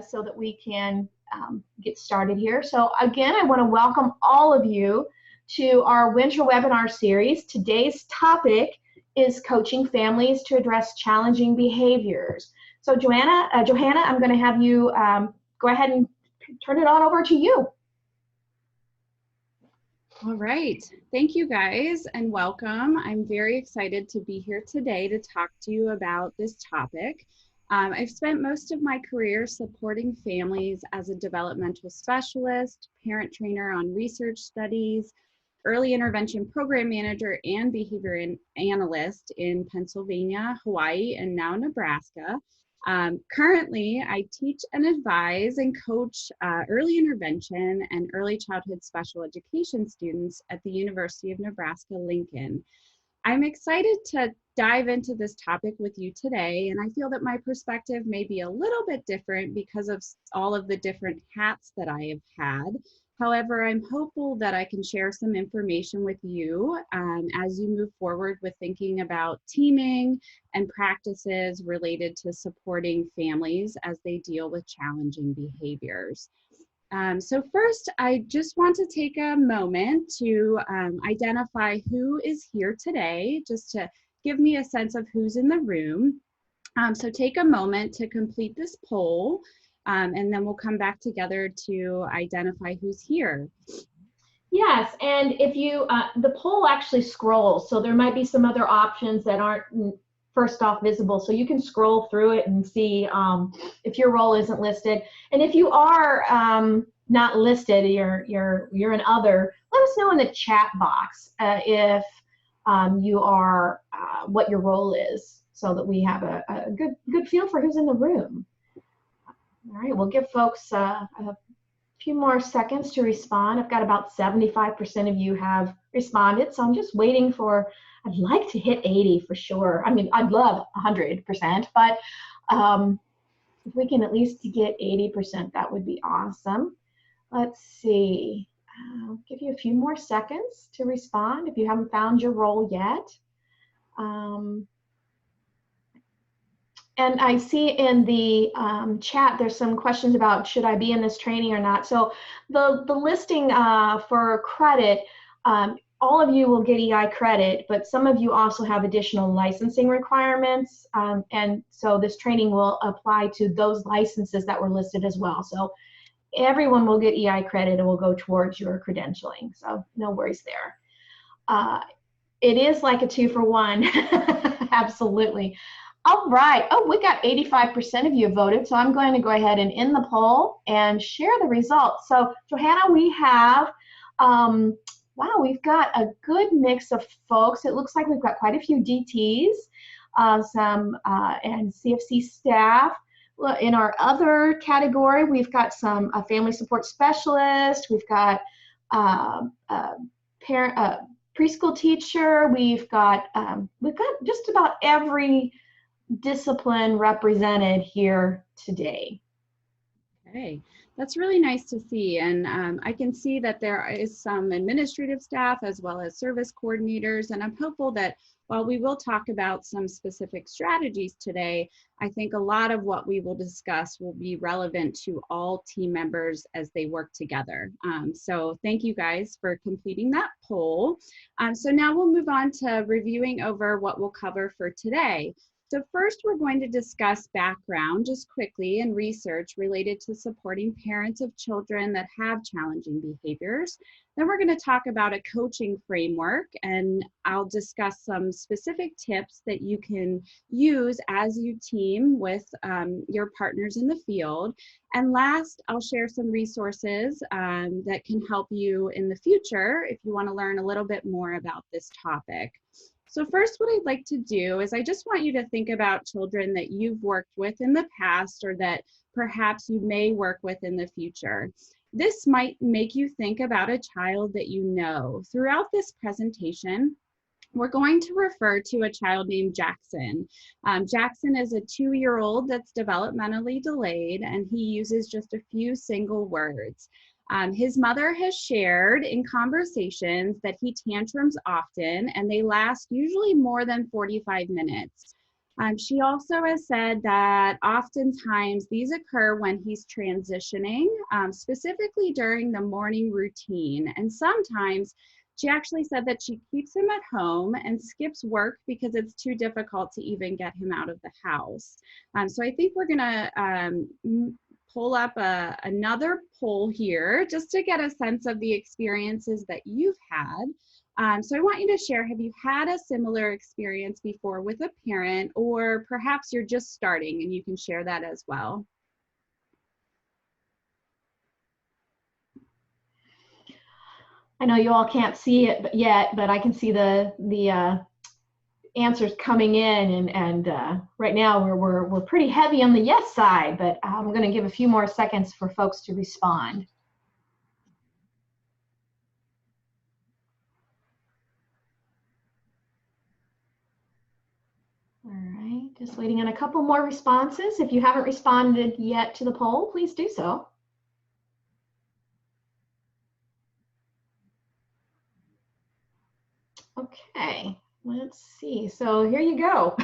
so that we can get started here. So again, I want to welcome all of you to our winter webinar series. Today's topic is coaching families to address challenging behaviors. So Johanna, I'm going to have you go ahead and turn it on over to you. All right, thank you guys and welcome. I'm very excited to be here today to talk to you about this topic. I've spent most of my career supporting families as a developmental specialist, parent trainer on research studies, early intervention program manager, and behavior analyst in Pennsylvania, Hawaii, and now Nebraska. Currently, I teach and advise and coach early intervention and early childhood special education students at the University of Nebraska-Lincoln. I'm excited to dive into this topic with you today, and I feel that my perspective may be a little bit different because of all of the different hats that I have had. However, I'm hopeful that I can share some information with you as you move forward with thinking about teaming and practices related to supporting families as they deal with challenging behaviors. So first, I just want to take a moment to identify who is here today, just to give me a sense of who's in the room. So take a moment to complete this poll. And then we'll come back together to identify who's here. Yes, and if you, the poll actually scrolls, so there might be some other options that aren't first off visible, so you can scroll through it and see if your role isn't listed. And if you are not listed, you're an other, let us know in the chat box if you are, what your role is, so that we have a good feel for who's in the room. All right, we'll give folks a few more seconds to respond. I've got about 75% of you have responded, so I'm just waiting for, I'd like to hit 80 for sure. I mean, I'd love 100%, but if we can at least get 80%, that would be awesome. Let's see. I'll give you a few more seconds to respond if you haven't found your role yet. And I see in the chat there's some questions about should I be in this training or not. So the listing for credit, all of you will get EI credit, but some of you also have additional licensing requirements. And so this training will apply to those licenses that were listed as well. So everyone will get EI credit and will go towards your credentialing. So no worries there. It is like a 2-for-1, absolutely. All right. Oh, we got 85% of you voted, so I'm going to go ahead and end the poll and share the results. So, Johanna, we have, wow, we've got a good mix of folks. It looks like we've got quite a few DTs, and CFC staff. In our other category, we've got some family support specialist. We've got preschool teacher. We've got just about every discipline represented here today. Okay, that's really nice to see. And I can see that there is some administrative staff as well as service coordinators. And I'm hopeful that while we will talk about some specific strategies today, I think a lot of what we will discuss will be relevant to all team members as they work together. So thank you guys for completing that poll. So now we'll move on to reviewing over what we'll cover for today. So first, we're going to discuss background just quickly and research related to supporting parents of children that have challenging behaviors. Then we're going to talk about a coaching framework, and I'll discuss some specific tips that you can use as you team with your partners in the field. And last, I'll share some resources that can help you in the future if you want to learn a little bit more about this topic. So first, what I'd like to do is I just want you to think about children that you've worked with in the past or that perhaps you may work with in the future. This might make you think about a child that you know. Throughout this presentation, we're going to refer to a child named Jackson. Jackson is a 2-year-old that's developmentally delayed, and he uses just a few single words. His mother has shared in conversations that he tantrums often, and they last usually more than 45 minutes. She also has said that oftentimes these occur when he's transitioning, specifically during the morning routine. And sometimes she actually said that she keeps him at home and skips work because it's too difficult to even get him out of the house. So I think we're gonna pull up another poll here just to get a sense of the experiences that you've had. So I want you to share, have you had a similar experience before with a parent, or perhaps you're just starting and you can share that as well? I know you all can't see it yet, but I can see the answers coming in, and right now we're pretty heavy on the yes side, but I'm going to give a few more seconds for folks to respond. All right, just waiting on a couple more responses. If you haven't responded yet to the poll, please do so. Okay, let's see. So here you go.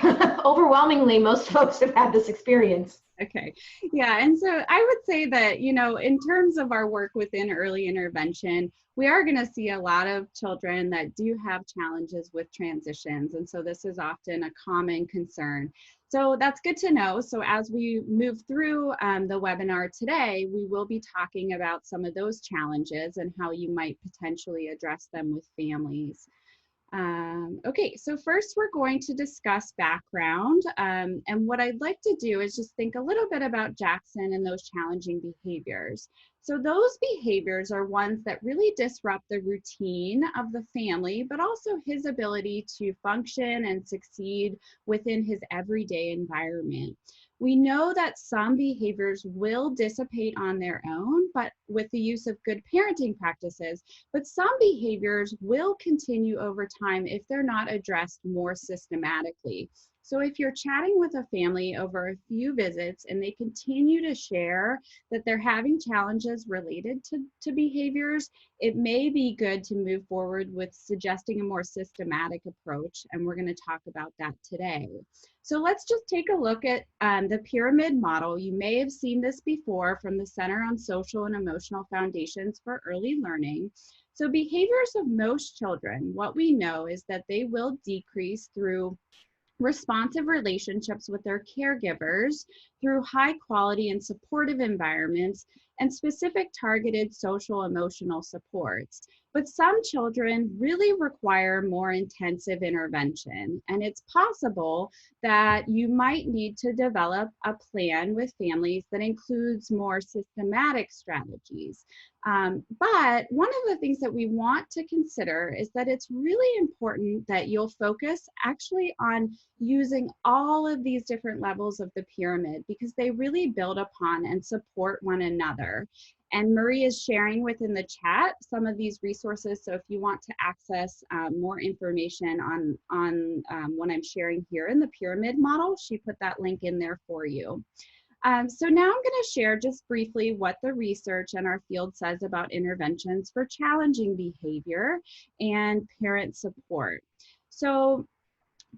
Overwhelmingly, most folks have had this experience. Okay, yeah, and so I would say that, you know, in terms of our work within early intervention, we are going to see a lot of children that do have challenges with transitions, and so this is often a common concern. So that's good to know. So as we move through the webinar today, we will be talking about some of those challenges and how you might potentially address them with families. Okay, so first we're going to discuss background. And what I'd like to do is just think a little bit about Jackson and those challenging behaviors. So those behaviors are ones that really disrupt the routine of the family, but also his ability to function and succeed within his everyday environment. We know that some behaviors will dissipate on their own, but with the use of good parenting practices, but some behaviors will continue over time if they're not addressed more systematically. So if you're chatting with a family over a few visits and they continue to share that they're having challenges related to behaviors, it may be good to move forward with suggesting a more systematic approach, and we're going to talk about that today. So let's just take a look at the pyramid model. You may have seen this before from the Center on Social and Emotional Foundations for Early Learning. So behaviors of most children, what we know is that they will decrease through responsive relationships with their caregivers, through high quality and supportive environments, and specific targeted social emotional supports. But some children really require more intensive intervention, and it's possible that you might need to develop a plan with families that includes more systematic strategies. But one of the things that we want to consider is that it's really important that you'll focus actually on using all of these different levels of the pyramid, because they really build upon and support one another. And Marie is sharing within the chat some of these resources. So if you want to access more information on what I'm sharing here in the pyramid model, she put that link in there for you. So now I'm going to share just briefly what the research and our field says about interventions for challenging behavior and parent support. So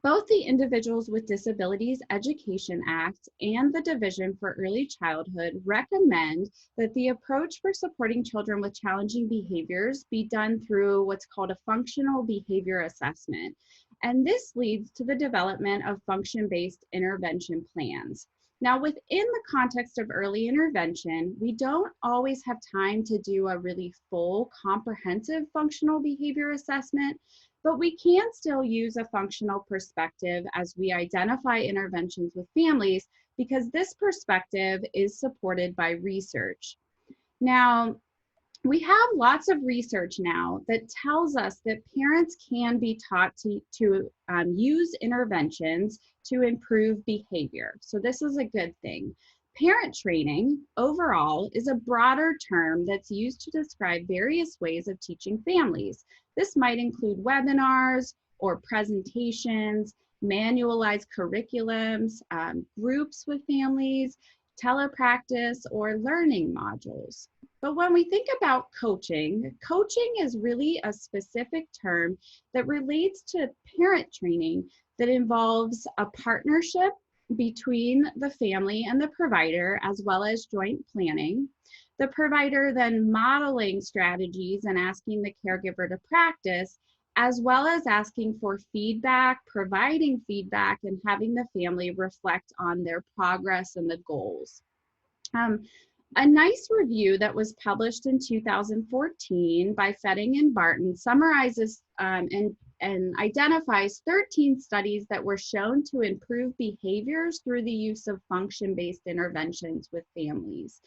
both the Individuals with Disabilities Education Act and the Division for Early Childhood recommend that the approach for supporting children with challenging behaviors be done through what's called a functional behavior assessment. And this leads to the development of function-based intervention plans. Now, within the context of early intervention, we don't always have time to do a really full, comprehensive functional behavior assessment, but we can still use a functional perspective as we identify interventions with families, because this perspective is supported by research. Now, we have lots of research now that tells us that parents can be taught to use interventions to improve behavior. So this is a good thing. Parent training overall is a broader term that's used to describe various ways of teaching families. This might include webinars or presentations, manualized curriculums, groups with families, telepractice, or learning modules. But when we think about coaching, coaching is really a specific term that relates to parent training that involves a partnership between the family and the provider, as well as joint planning. The provider then modeling strategies and asking the caregiver to practice, as well as asking for feedback, providing feedback, and having the family reflect on their progress and the goals. A nice review that was published in 2014 by Fetting and Barton summarizes and identifies 13 studies that were shown to improve behaviors through the use of function-based interventions with families.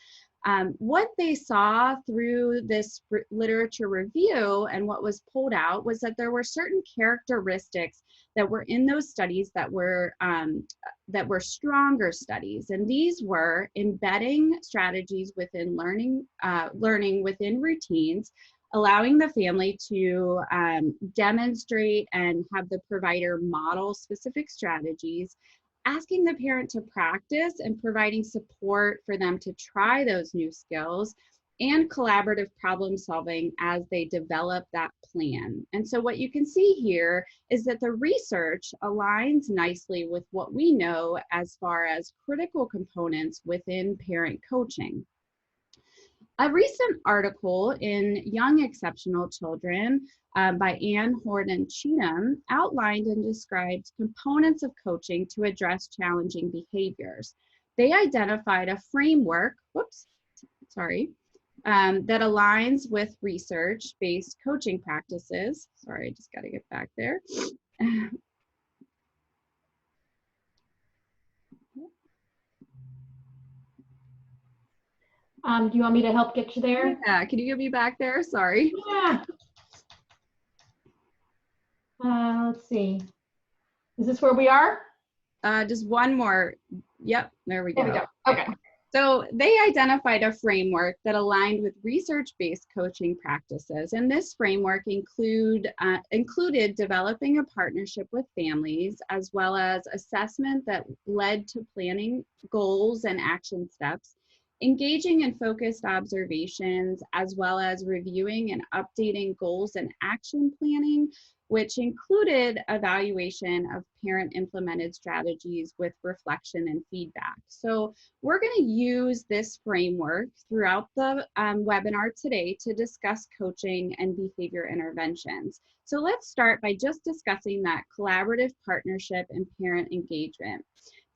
What they saw through this literature review and what was pulled out was that there were certain characteristics that were in those studies that were stronger studies, and these were embedding strategies within learning within routines, allowing the family to demonstrate and have the provider model specific strategies, asking the parent to practice and providing support for them to try those new skills, and collaborative problem solving as they develop that plan. And so what you can see here is that the research aligns nicely with what we know as far as critical components within parent coaching. A recent article in Young Exceptional Children by Ann Horton Cheatham outlined and described components of coaching to address challenging behaviors. They identified a framework, that aligns with research-based coaching practices. Sorry, I just got to get back there. Do you want me to help get you there? Yeah, can you get me back there? Sorry. Yeah. Let's see. Is this where we are? Just one more. Yep, there we go. There we go. Okay. So they identified a framework that aligned with research-based coaching practices, and this framework included developing a partnership with families, as well as assessment that led to planning goals and action steps, engaging in focused observations, as well as reviewing and updating goals and action planning, which included evaluation of parent implemented strategies with reflection and feedback. So we're going to use this framework throughout the webinar today to discuss coaching and behavior interventions. So let's start by just discussing that collaborative partnership and parent engagement.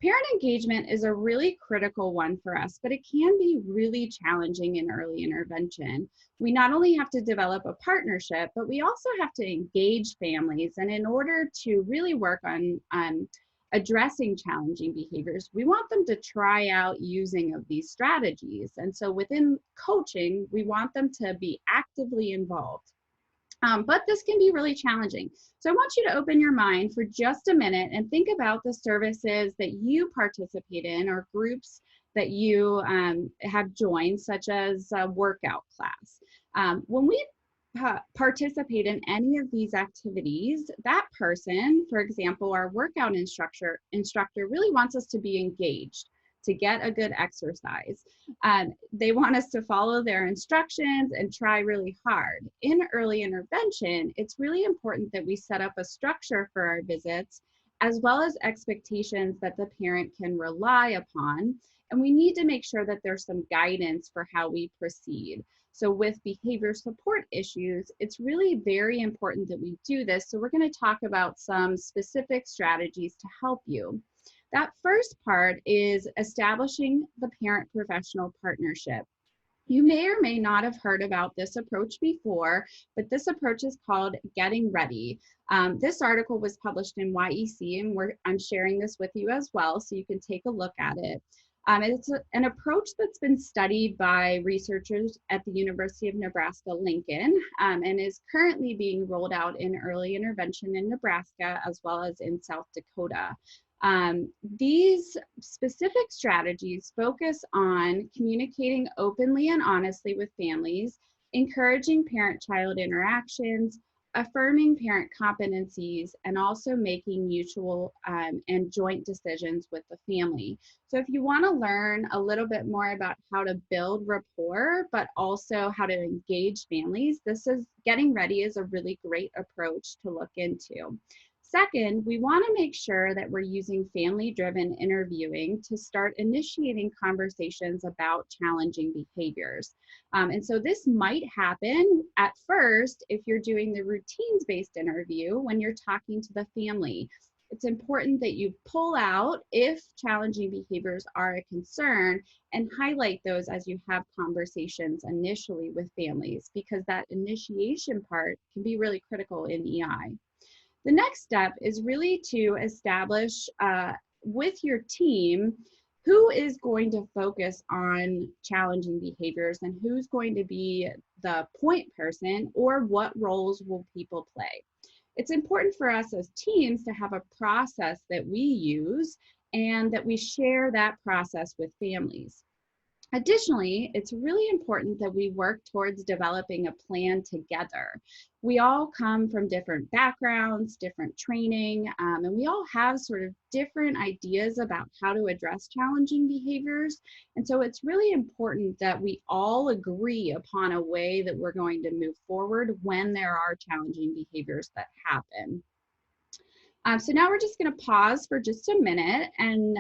Parent engagement is a really critical one for us, but it can be really challenging in early intervention. We not only have to develop a partnership, but we also have to engage families. And in order to really work on addressing challenging behaviors, we want them to try out using of these strategies. And so within coaching, we want them to be actively involved. But this can be really challenging. So I want you to open your mind for just a minute and think about the services that you participate in or groups that you have joined, such as a workout class. When we participate in any of these activities, that person, for example, our workout instructor really wants us to be engaged, to get a good exercise. They want us to follow their instructions and try really hard. In early intervention, it's really important that we set up a structure for our visits, as well as expectations that the parent can rely upon. And we need to make sure that there's some guidance for how we proceed. So with behavior support issues, it's really very important that we do this. So we're going to talk about some specific strategies to help you. That first part is establishing the parent-professional partnership. You may or may not have heard about this approach before, but this approach is called Getting Ready. This article was published in YEC, and I'm sharing this with you as well, so you can take a look at it. It's an approach that's been studied by researchers at the University of Nebraska-Lincoln and is currently being rolled out in early intervention in Nebraska as well as in South Dakota. These specific strategies focus on communicating openly and honestly with families, encouraging parent-child interactions, affirming parent competencies, and also making mutual and joint decisions with the family. So if you want to learn a little bit more about how to build rapport, but also how to engage families, Getting Ready is a really great approach to look into. Second, we want to make sure that we're using family-driven interviewing to start initiating conversations about challenging behaviors. And so this might happen at first if you're doing the routines-based interview when you're talking to the family. It's important that you pull out if challenging behaviors are a concern and highlight those as you have conversations initially with families, because that initiation part can be really critical in EI. The next step is really to establish with your team who is going to focus on challenging behaviors and who's going to be the point person, or what roles will people play. It's important for us as teams to have a process that we use and that we share that process with families. Additionally, it's really important that we work towards developing a plan together. We all come from different backgrounds, different training, and we all have sort of different ideas about how to address challenging behaviors. And so it's really important that we all agree upon a way that we're going to move forward when there are challenging behaviors that happen. So now we're just going to pause for just a minute, and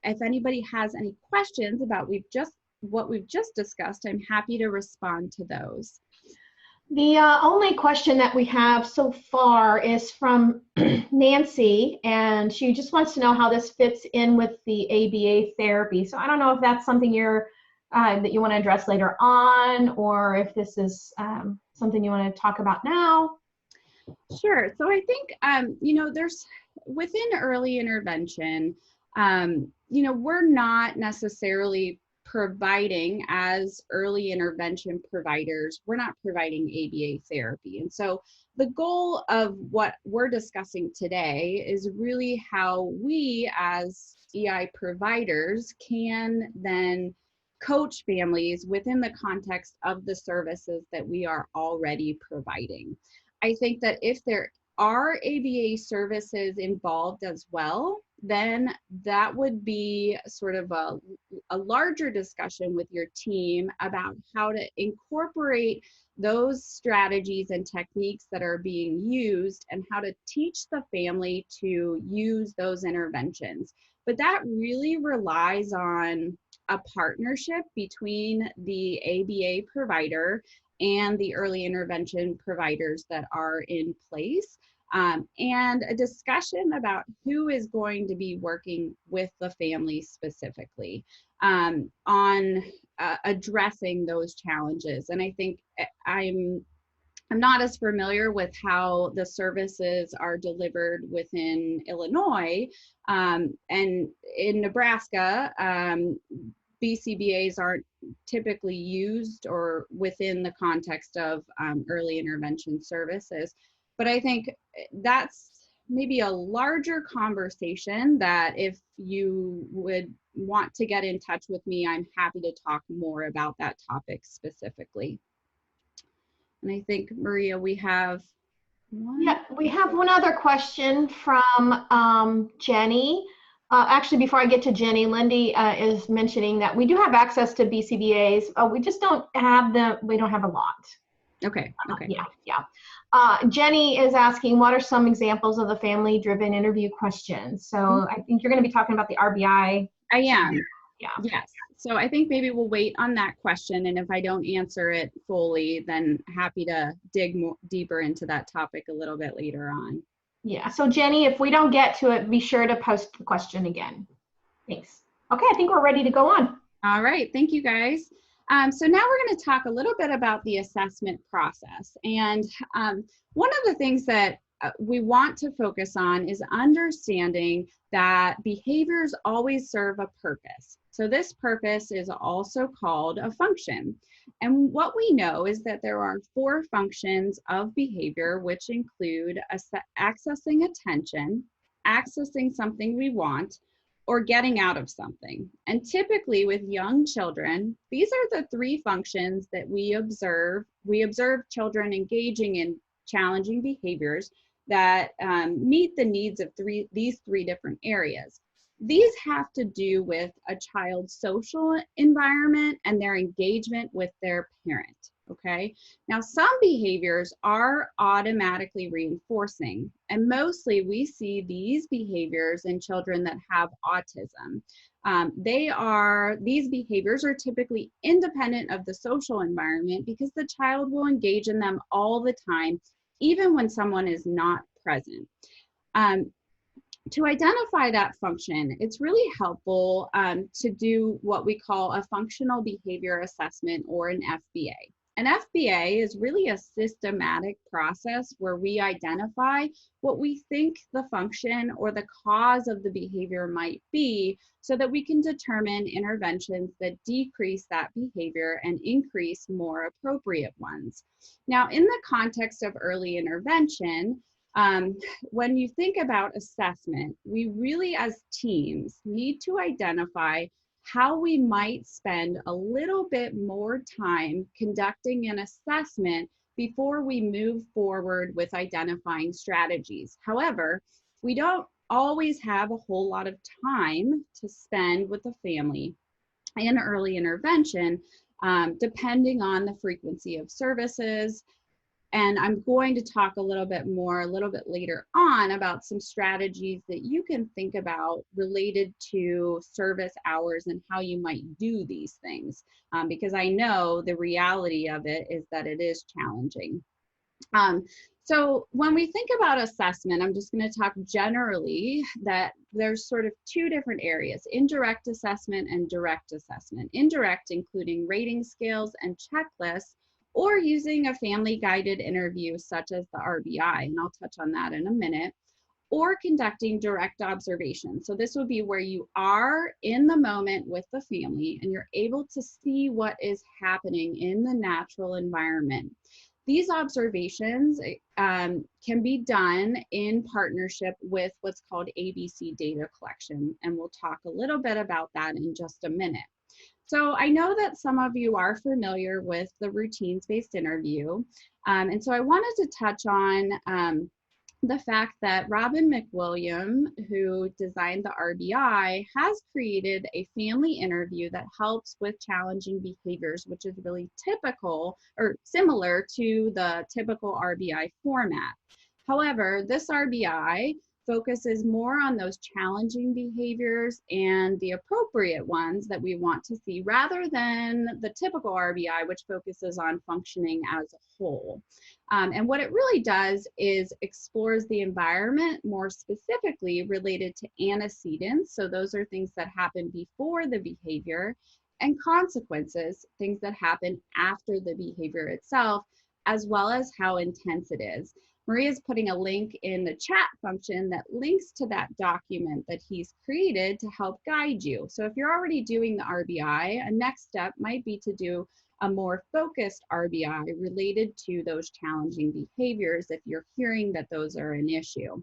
if anybody has any questions about what we've just discussed, I'm happy to respond to those. The only question that we have so far is from Nancy, and she just wants to know how this fits in with the ABA therapy. So I don't know if that's something that you want to address later on, or if this is something you want to talk about now. Sure. So I think, there's within early intervention, we're not necessarily providing, as early intervention providers, we're not providing ABA therapy. And so the goal of what we're discussing today is really how we as EI providers can then coach families within the context of the services that we are already providing. I think that if there are ABA services involved as well, then that would be sort of a larger discussion with your team about how to incorporate those strategies and techniques that are being used and how to teach the family to use those interventions. But that really relies on a partnership between the ABA provider and the early intervention providers that are in place, and a discussion about who is going to be working with the family specifically on addressing those challenges. And I think I'm not as familiar with how the services are delivered within Illinois, and in Nebraska, BCBAs aren't typically used or within the context of early intervention services. But I think that's maybe a larger conversation that if you would want to get in touch with me, I'm happy to talk more about that topic specifically. And I think, Maria, we have one. Yeah, we have one other question from Jenny. Actually, before I get to Jenny, Lindy is mentioning that we do have access to BCBAs. We just don't have we don't have a lot. Okay. Yeah. Jenny is asking, what are some examples of the family-driven interview questions? So I think you're going to be talking about the RBI. I am. Yeah. Yes. So I think maybe we'll wait on that question, and if I don't answer it fully, then happy to dig deeper into that topic a little bit later on. Yeah. So Jenny, if we don't get to it, be sure to post the question again. Thanks. Okay, I think we're ready to go on. All right. Thank you, guys. So now we're going to talk a little bit about the assessment process. And one of the things that we want to focus on is understanding that behaviors always serve a purpose. So this purpose is also called a function. And what we know is that there are 4 functions of behavior, which include accessing attention, accessing something we want, or getting out of something. And typically with young children, these are the 3 functions that we observe. We observe children engaging in challenging behaviors that meet the needs of these three different areas. These have to do with a child's social environment and their engagement with their parent, okay? Now, some behaviors are automatically reinforcing, and mostly we see these behaviors in children that have autism. These behaviors are typically independent of the social environment because the child will engage in them all the time, even when someone is not present. To identify that function, it's really helpful to do what we call a functional behavior assessment, or an FBA. An FBA is really a systematic process where we identify what we think the function or the cause of the behavior might be, so that we can determine interventions that decrease that behavior and increase more appropriate ones. Now, in the context of early intervention, when you think about assessment, we really as teams need to identify how we might spend a little bit more time conducting an assessment before we move forward with identifying strategies. However, we don't always have a whole lot of time to spend with the family in early intervention, depending on the frequency of services. And I'm going to talk a little bit later on about some strategies that you can think about related to service hours and how you might do these things, because I know the reality of it is that it is challenging. So when we think about assessment, I'm just going to talk generally that there's sort of two different areas: indirect assessment and direct assessment. Indirect including rating scales and checklists, or using a family-guided interview such as the RBI, and I'll touch on that in a minute, or conducting direct observation. So this would be where you are in the moment with the family and you're able to see what is happening in the natural environment. These observations can be done in partnership with what's called ABC data collection, and we'll talk a little bit about that in just a minute. So I know that some of you are familiar with the routines-based interview. And so I wanted to touch on the fact that Robin McWilliam, who designed the RBI, has created a family interview that helps with challenging behaviors, which is really typical or similar to the typical RBI format. However, this RBI focuses more on those challenging behaviors and the appropriate ones that we want to see, rather than the typical RBI, which focuses on functioning as a whole. And what it really does is explores the environment more specifically related to antecedents. So those are things that happen before the behavior, and consequences, things that happen after the behavior itself, as well as how intense it is. Maria's putting a link in the chat function that links to that document that he's created to help guide you. So if you're already doing the RBI, a next step might be to do a more focused RBI related to those challenging behaviors if you're hearing that those are an issue.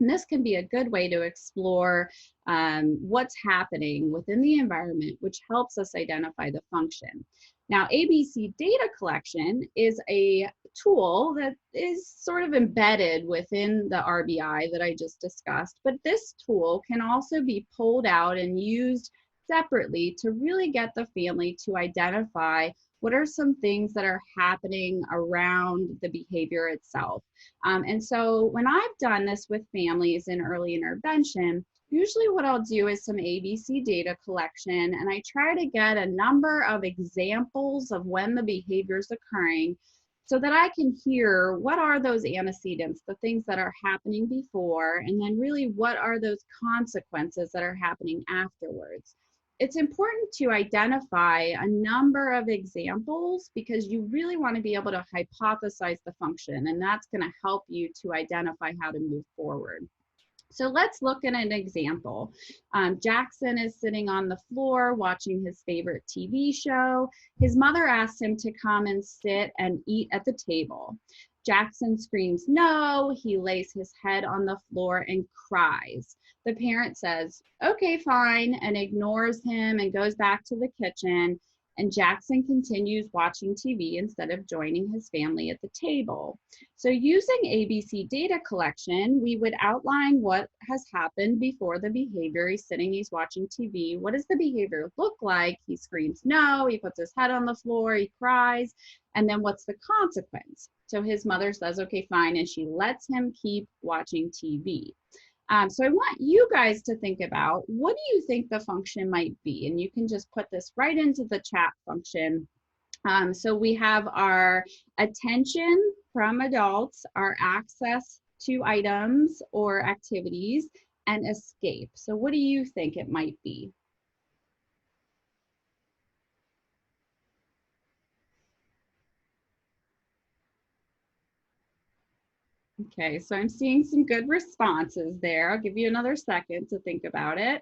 And this can be a good way to explore what's happening within the environment, which helps us identify the function. Now, ABC data collection is a tool that is sort of embedded within the RBI that I just discussed, but this tool can also be pulled out and used separately to really get the family to identify what are some things that are happening around the behavior itself. And so when I've done this with families in early intervention, usually what I'll do is some ABC data collection, and I try to get a number of examples of when the behavior is occurring so that I can hear what are those antecedents, the things that are happening before, and then really what are those consequences that are happening afterwards. It's important to identify a number of examples because you really want to be able to hypothesize the function, and that's going to help you to identify how to move forward. So let's look at an example. Jackson is sitting on the floor watching his favorite TV show. His mother asks him to come and sit and eat at the table. Jackson screams no, he lays his head on the floor and cries. The parent says, okay, fine, and ignores him and goes back to the kitchen. and Jackson continues watching TV instead of joining his family at the table. So using ABC data collection, we would outline what has happened before the behavior. He's sitting, he's watching TV. What does the behavior look like? He screams no, he puts his head on the floor, he cries, and then what's the consequence? So his mother says, okay, fine, and she lets him keep watching TV. So I want you guys to think about, what do you think the function might be? And you can just put this right into the chat function. So we have our attention from adults, our access to items or activities, and escape. So what do you think it might be? Okay, so I'm seeing some good responses there. I'll give you another second to think about it.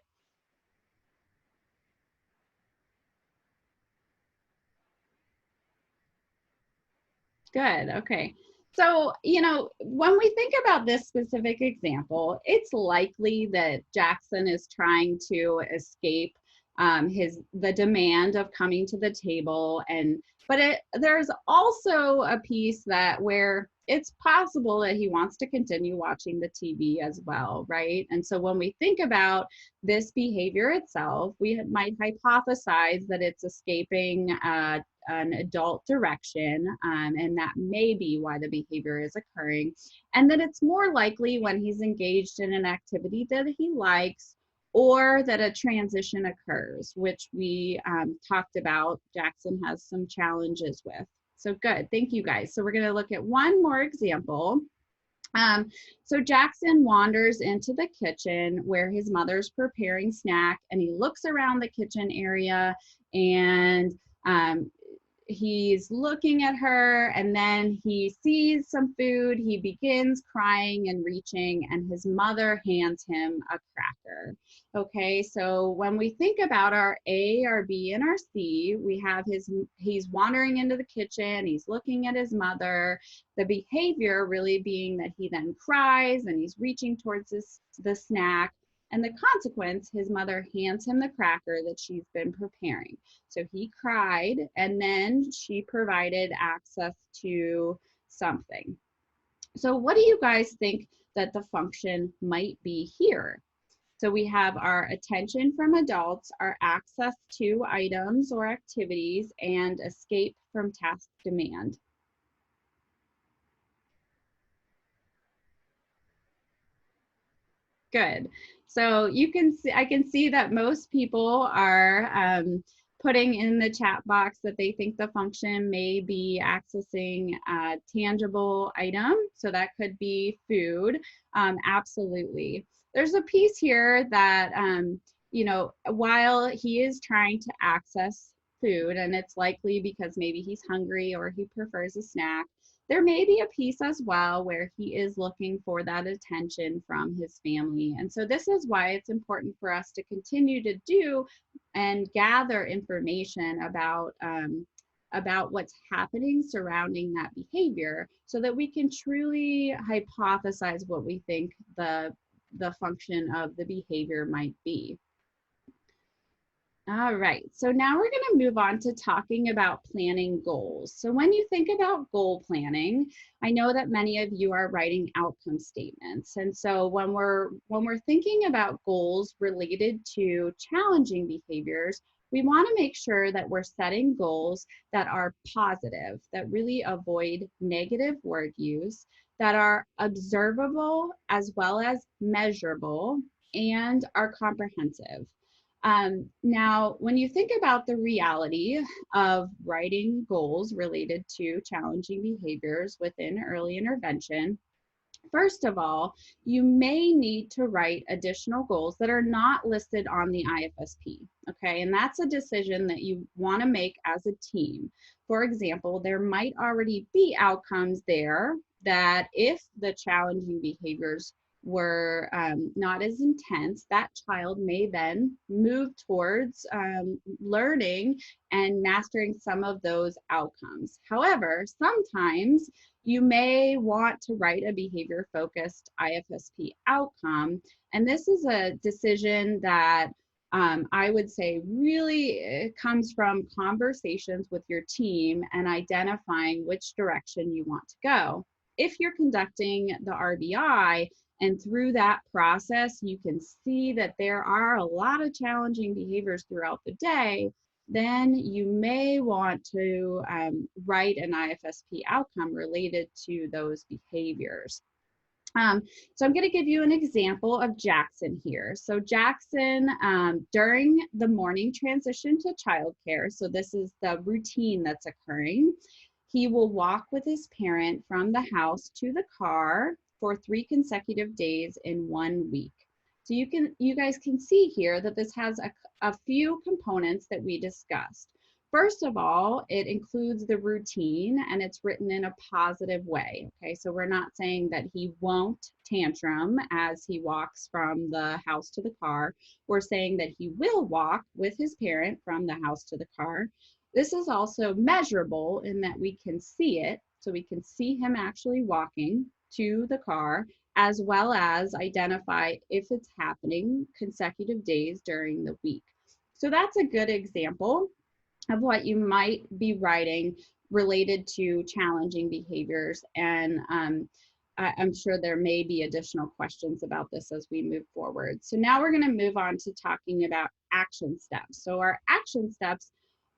Good, okay. So, you know, when we think about this specific example, it's likely that Jackson is trying to escape the demand of coming to the table, but there's also a piece that where it's possible that he wants to continue watching the TV as well, right? And so when we think about this behavior itself, we might hypothesize that it's escaping an adult direction, and that may be why the behavior is occurring, and that it's more likely when he's engaged in an activity that he likes, or that a transition occurs, which we talked about Jackson has some challenges with. So good, thank you guys. So we're going to look at one more example. So Jackson wanders into the kitchen where his mother's preparing snack, and he looks around the kitchen area, and he's looking at her, and then he sees some food. He begins crying and reaching, and his mother hands him a cracker. Okay, so when we think about our A, our B, and our C, we have he's wandering into the kitchen, he's looking at his mother, the behavior really being that he then cries and he's reaching towards the snack. And the consequence, his mother hands him the cracker that she's been preparing. So he cried, and then she provided access to something. So what do you guys think that the function might be here? So we have our attention from adults, our access to items or activities, and escape from task demand. Good. So you can see, I can see that most people are putting in the chat box that they think the function may be accessing a tangible item. So that could be food. Absolutely. There's a piece here that, you know, while he is trying to access food, and it's likely because maybe he's hungry or he prefers a snack, there may be a piece as well where he is looking for that attention from his family. And so this is why it's important for us to continue to do and gather information about what's happening surrounding that behavior, so that we can truly hypothesize what we think the function of the behavior might be. All right, so now we're going to move on to talking about planning goals. So when you think about goal planning, I know that many of you are writing outcome statements. And so when we're thinking about goals related to challenging behaviors, we want to make sure that we're setting goals that are positive, that really avoid negative word use, that are observable as well as measurable, and are comprehensive. Now, when you think about the reality of writing goals related to challenging behaviors within early intervention, first of all, you may need to write additional goals that are not listed on the IFSP, okay? And that's a decision that you want to make as a team. For example, there might already be outcomes there that if the challenging behaviors were not as intense, that child may then move towards learning and mastering some of those outcomes. However, sometimes you may want to write a behavior-focused IFSP outcome, and this is a decision that I would say really it comes from conversations with your team and identifying which direction you want to go. If you're conducting the RBI and through that process, you can see that there are a lot of challenging behaviors throughout the day, then you may want to write an IFSP outcome related to those behaviors. So I'm going to give you an example of Jackson here. So Jackson, during the morning transition to childcare, so this is the routine that's occurring, he will walk with his parent from the house to the car for 3 consecutive days in 1 week. So you guys can see here that this has a few components that we discussed. First of all, it includes the routine and it's written in a positive way. Okay, so we're not saying that he won't tantrum as he walks from the house to the car. We're saying that he will walk with his parent from the house to the car. This is also measurable in that we can see it. So we can see him actually walking to the car, as well as identify if it's happening consecutive days during the week. So that's a good example of what you might be writing related to challenging behaviors. And I'm sure there may be additional questions about this as we move forward. So now we're going to move on to talking about action steps. So our action steps,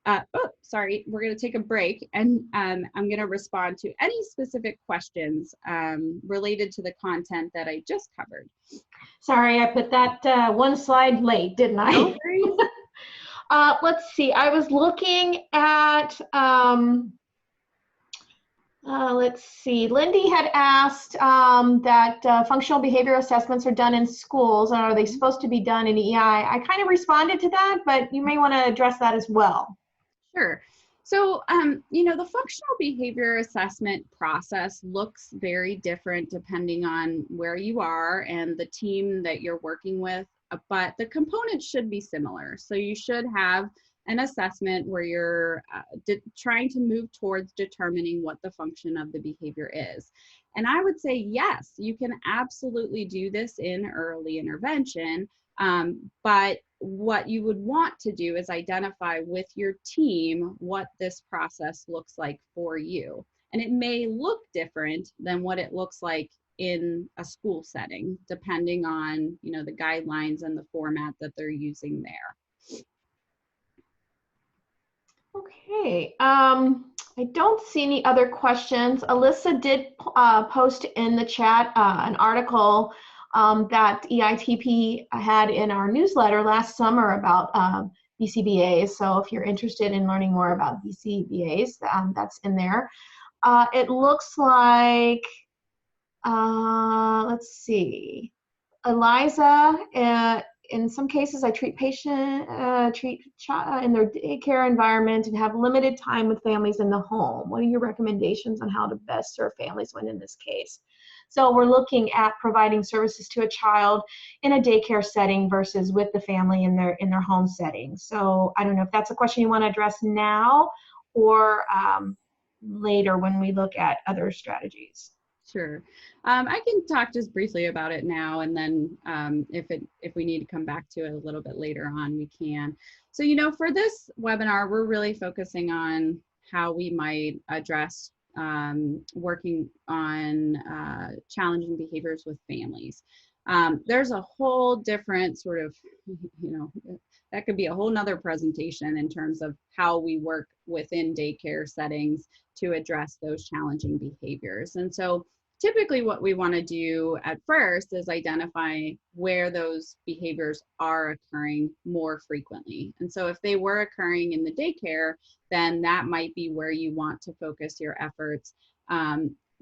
we're going to take a break, and I'm going to respond to any specific questions related to the content that I just covered. Sorry, I put that one slide late, didn't I? No worries. Let's see, I was looking at, let's see, Lindy had asked that functional behavior assessments are done in schools, and are they supposed to be done in EI? I kind of responded to that, but you may want to address that as well. Sure. So, the functional behavior assessment process looks very different depending on where you are and the team that you're working with, but the components should be similar. So you should have an assessment where you're trying to move towards determining what the function of the behavior is. And I would say, yes, you can absolutely do this in early intervention, but what you would want to do is identify with your team what this process looks like for you. And it may look different than what it looks like in a school setting, depending on, the guidelines and the format that they're using there. Okay, I don't see any other questions. Alyssa did post in the chat an article that EITP had in our newsletter last summer about BCBAs. So if you're interested in learning more about BCBAs, that's in there. It looks like, let's see, Eliza, in some cases I treat in their daycare environment and have limited time with families in the home. What are your recommendations on how to best serve families when in this case? So we're looking at providing services to a child in a daycare setting versus with the family in their home setting. So I don't know if that's a question you want to address now or later when we look at other strategies. Sure. I can talk just briefly about it now, and then if we need to come back to it a little bit later on, we can. So, for this webinar, we're really focusing on how we might address working on challenging behaviors with families. There's a whole different sort of, that could be a whole nother presentation in terms of how we work within daycare settings to address those challenging behaviors. And so typically what we want to do at first is identify where those behaviors are occurring more frequently. And so if they were occurring in the daycare, then that might be where you want to focus your efforts.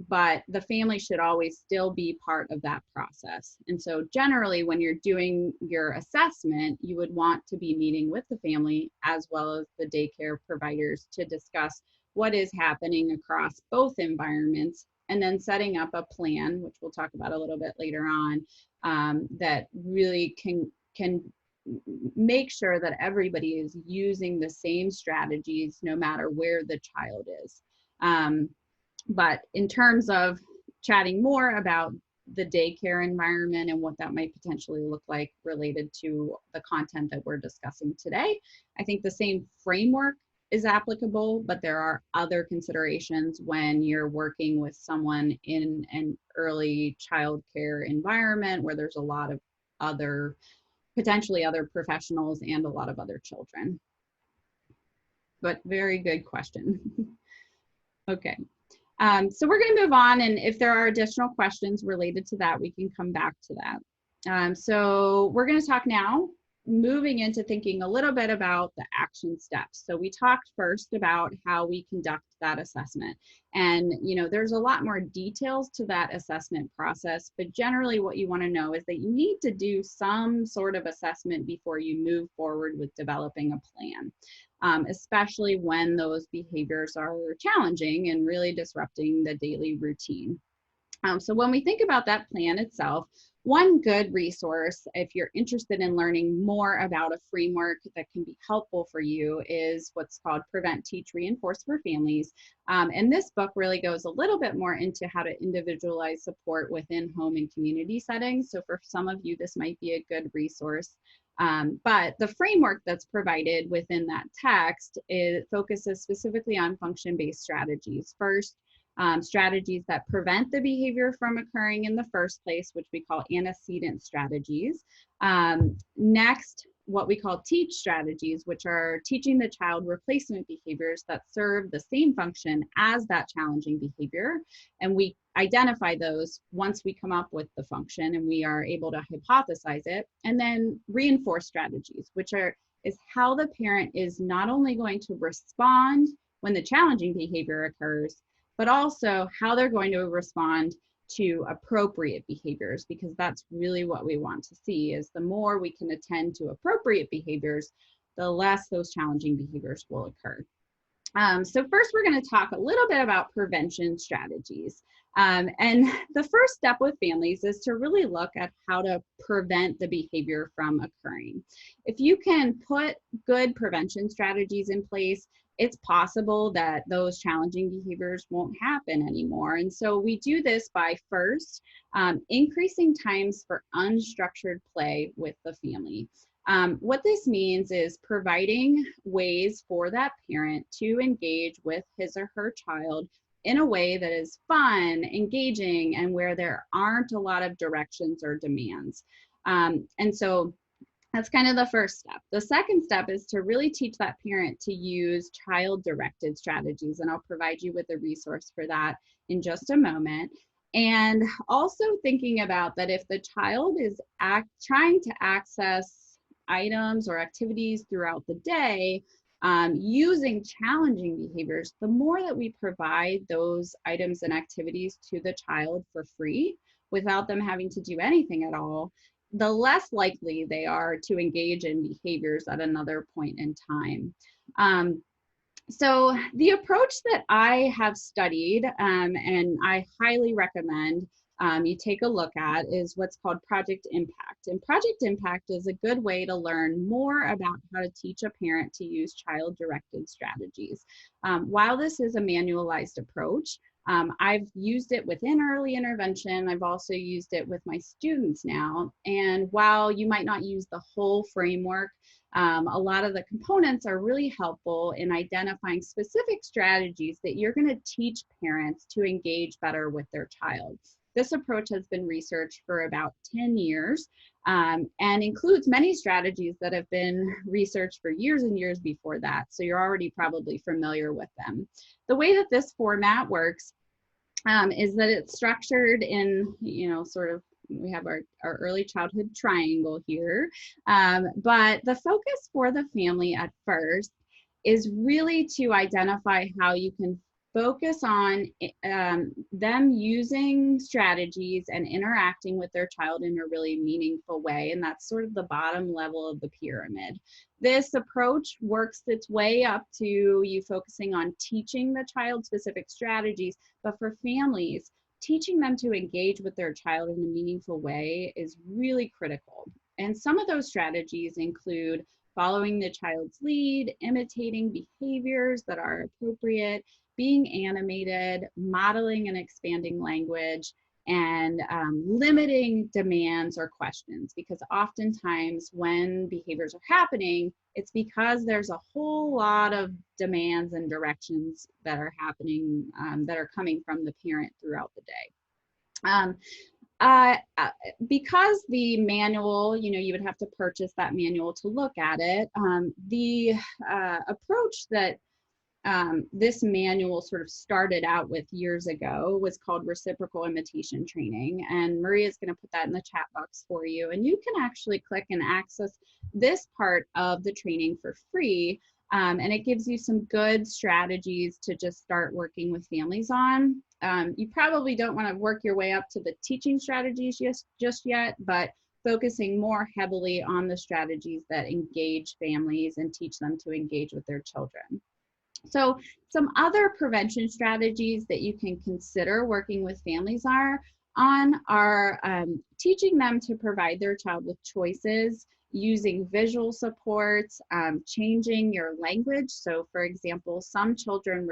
But the family should always still be part of that process. And so generally when you're doing your assessment, you would want to be meeting with the family as well as the daycare providers to discuss what is happening across both environments, and then setting up a plan, which we'll talk about a little bit later on, that really can make sure that everybody is using the same strategies no matter where the child is. But in terms of chatting more about the daycare environment and what that might potentially look like related to the content that we're discussing today. I think the same framework is applicable, but there are other considerations when you're working with someone in an early child care environment where there's a lot of potentially other professionals and a lot of other children. But very good question. Okay. So we're going to move on, and if there are additional questions related to that, we can come back to that. So we're going to talk now, moving into thinking a little bit about the action steps. So we talked first about how we conduct that assessment. And, there's a lot more details to that assessment process, but generally what you want to know is that you need to do some sort of assessment before you move forward with developing a plan. Especially when those behaviors are challenging and really disrupting the daily routine. So when we think about that plan itself, one good resource, if you're interested in learning more about a framework that can be helpful for you, is what's called Prevent, Teach, Reinforce for Families. And this book really goes a little bit more into how to individualize support within home and community settings. So for some of you, this might be a good resource. But the framework that's provided within that text focuses specifically on function-based strategies. First, strategies that prevent the behavior from occurring in the first place, which we call antecedent strategies. Next, what we call teach strategies, which are teaching the child replacement behaviors that serve the same function as that challenging behavior. And we identify those once we come up with the function and we are able to hypothesize it. And then reinforce strategies, which is how the parent is not only going to respond when the challenging behavior occurs, but also how they're going to respond to appropriate behaviors, because that's really what we want to see. Is the more we can attend to appropriate behaviors, the less those challenging behaviors will occur. So first, we're going to talk a little bit about prevention strategies. And the first step with families is to really look at how to prevent the behavior from occurring. If you can put good prevention strategies in place, it's possible that those challenging behaviors won't happen anymore. And so we do this by first increasing times for unstructured play with the family. What this means is providing ways for that parent to engage with his or her child in a way that is fun, engaging, and where there aren't a lot of directions or demands. And so that's kind of the first step. The second step is to really teach that parent to use child-directed strategies, and I'll provide you with a resource for that in just a moment. And also thinking about that if the child is trying to access items or activities throughout the day, using challenging behaviors, the more that we provide those items and activities to the child for free without them having to do anything at all, the less likely they are to engage in behaviors at another point in time. So the approach that I have studied and I highly recommend you take a look at is what's called Project Impact. And Project Impact is a good way to learn more about how to teach a parent to use child-directed strategies. While this is a manualized approach, I've used it within early intervention. I've also used it with my students now. And while you might not use the whole framework, a lot of the components are really helpful in identifying specific strategies that you're going to teach parents to engage better with their child. This approach has been researched for about 10 years and includes many strategies that have been researched for years and years before that. So you're already probably familiar with them. The way that this format works is that it's structured in, sort of, we have our early childhood triangle here, but the focus for the family at first is really to identify how you can focus on them using strategies and interacting with their child in a really meaningful way. And that's sort of the bottom level of the pyramid. This approach works its way up to you focusing on teaching the child specific strategies, but for families, teaching them to engage with their child in a meaningful way is really critical. And some of those strategies include following the child's lead, imitating behaviors that are appropriate, being animated, modeling and expanding language, and limiting demands or questions, because oftentimes when behaviors are happening, it's because there's a whole lot of demands and directions that are happening, that are coming from the parent throughout the day. Uh, uh, because the manual, you would have to purchase that manual to look at it. The approach that this manual sort of started out with years ago was called reciprocal imitation training. And Maria is going to put that in the chat box for you. And you can actually click and access this part of the training for free. And it gives you some good strategies to just start working with families on. You probably don't want to work your way up to the teaching strategies just yet, but focusing more heavily on the strategies that engage families and teach them to engage with their children. So some other prevention strategies that you can consider working with families are teaching them to provide their child with choices, using visual supports, changing your language. So for example, some children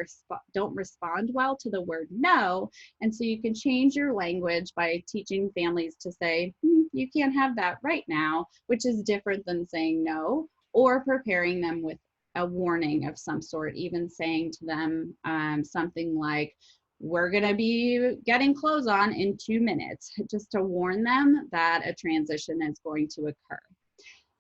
don't respond well to the word no, and so you can change your language by teaching families to say, you can't have that right now, which is different than saying no, or preparing them with a warning of some sort, even saying to them something like, we're going to be getting clothes on in 2 minutes, just to warn them that a transition is going to occur.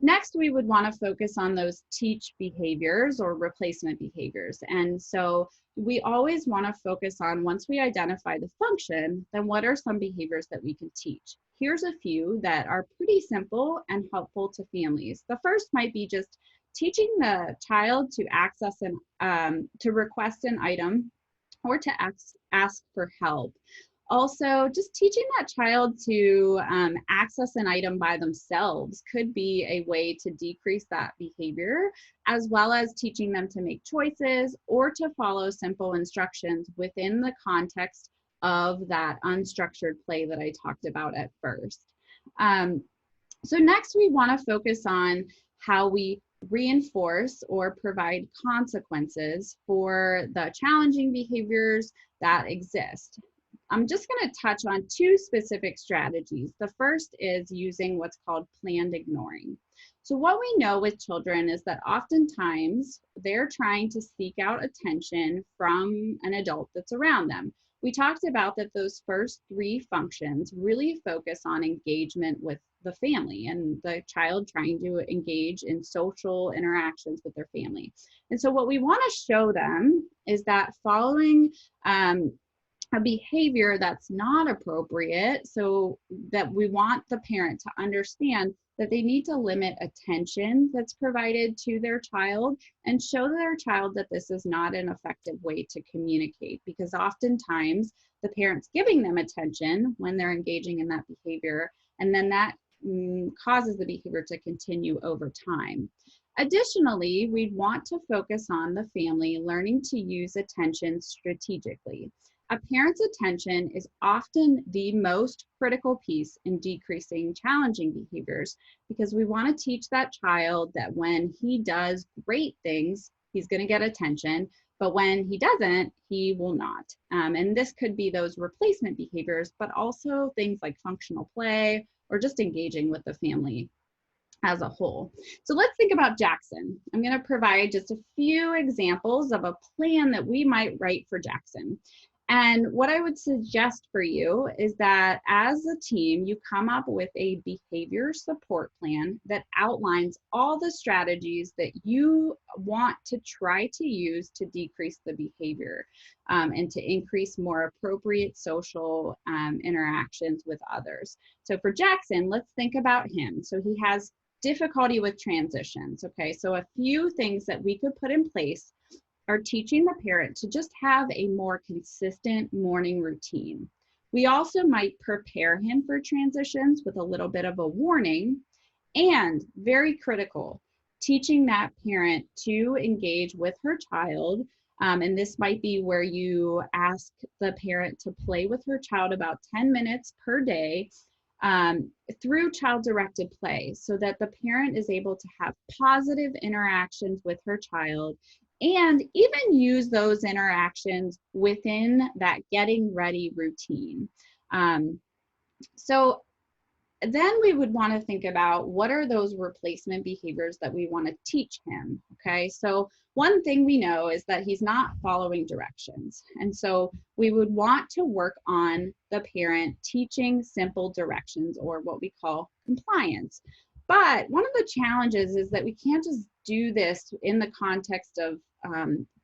Next, we would want to focus on those teach behaviors or replacement behaviors. And so we always want to focus on, once we identify the function, then what are some behaviors that we can teach? Here's a few that are pretty simple and helpful to families. The first might be just teaching the child to access to request an item or to ask for help. Also, just teaching that child to access an item by themselves could be a way to decrease that behavior, as well as teaching them to make choices or to follow simple instructions within the context of that unstructured play that I talked about at first. So next, we want to focus on how we reinforce or provide consequences for the challenging behaviors that exist. I'm just going to touch on 2 specific strategies. The first is using what's called planned ignoring. So what we know with children is that oftentimes they're trying to seek out attention from an adult that's around them. We talked about that those first 3 functions really focus on engagement with the family and the child trying to engage in social interactions with their family. And so what we want to show them is that following a behavior that's not appropriate, so that we want the parent to understand that they need to limit attention that's provided to their child and show their child that this is not an effective way to communicate, because oftentimes the parent's giving them attention when they're engaging in that behavior, and then that causes the behavior to continue over time. Additionally, we want to focus on the family learning to use attention strategically. A parent's attention is often the most critical piece in decreasing challenging behaviors, because we want to teach that child that when he does great things, he's going to get attention, but when he doesn't, he will not. And this could be those replacement behaviors, but also things like functional play or just engaging with the family as a whole. So let's think about Jackson. I'm going to provide just a few examples of a plan that we might write for Jackson. And what I would suggest for you is that as a team, you come up with a behavior support plan that outlines all the strategies that you want to try to use to decrease the behavior and to increase more appropriate social interactions with others. So for Jackson, let's think about him. So he has difficulty with transitions. Okay, so a few things that we could put in place are teaching the parent to just have a more consistent morning routine. We also might prepare him for transitions with a little bit of a warning, and very critical, teaching that parent to engage with her child. And this might be where you ask the parent to play with her child about 10 minutes per day through child-directed play, so that the parent is able to have positive interactions with her child and even use those interactions within that getting ready routine. So then we would want to think about what are those replacement behaviors that we want to teach him. Okay, so one thing we know is that he's not following directions. And so we would want to work on the parent teaching simple directions, or what we call compliance. But one of the challenges is that we can't just do this in the context of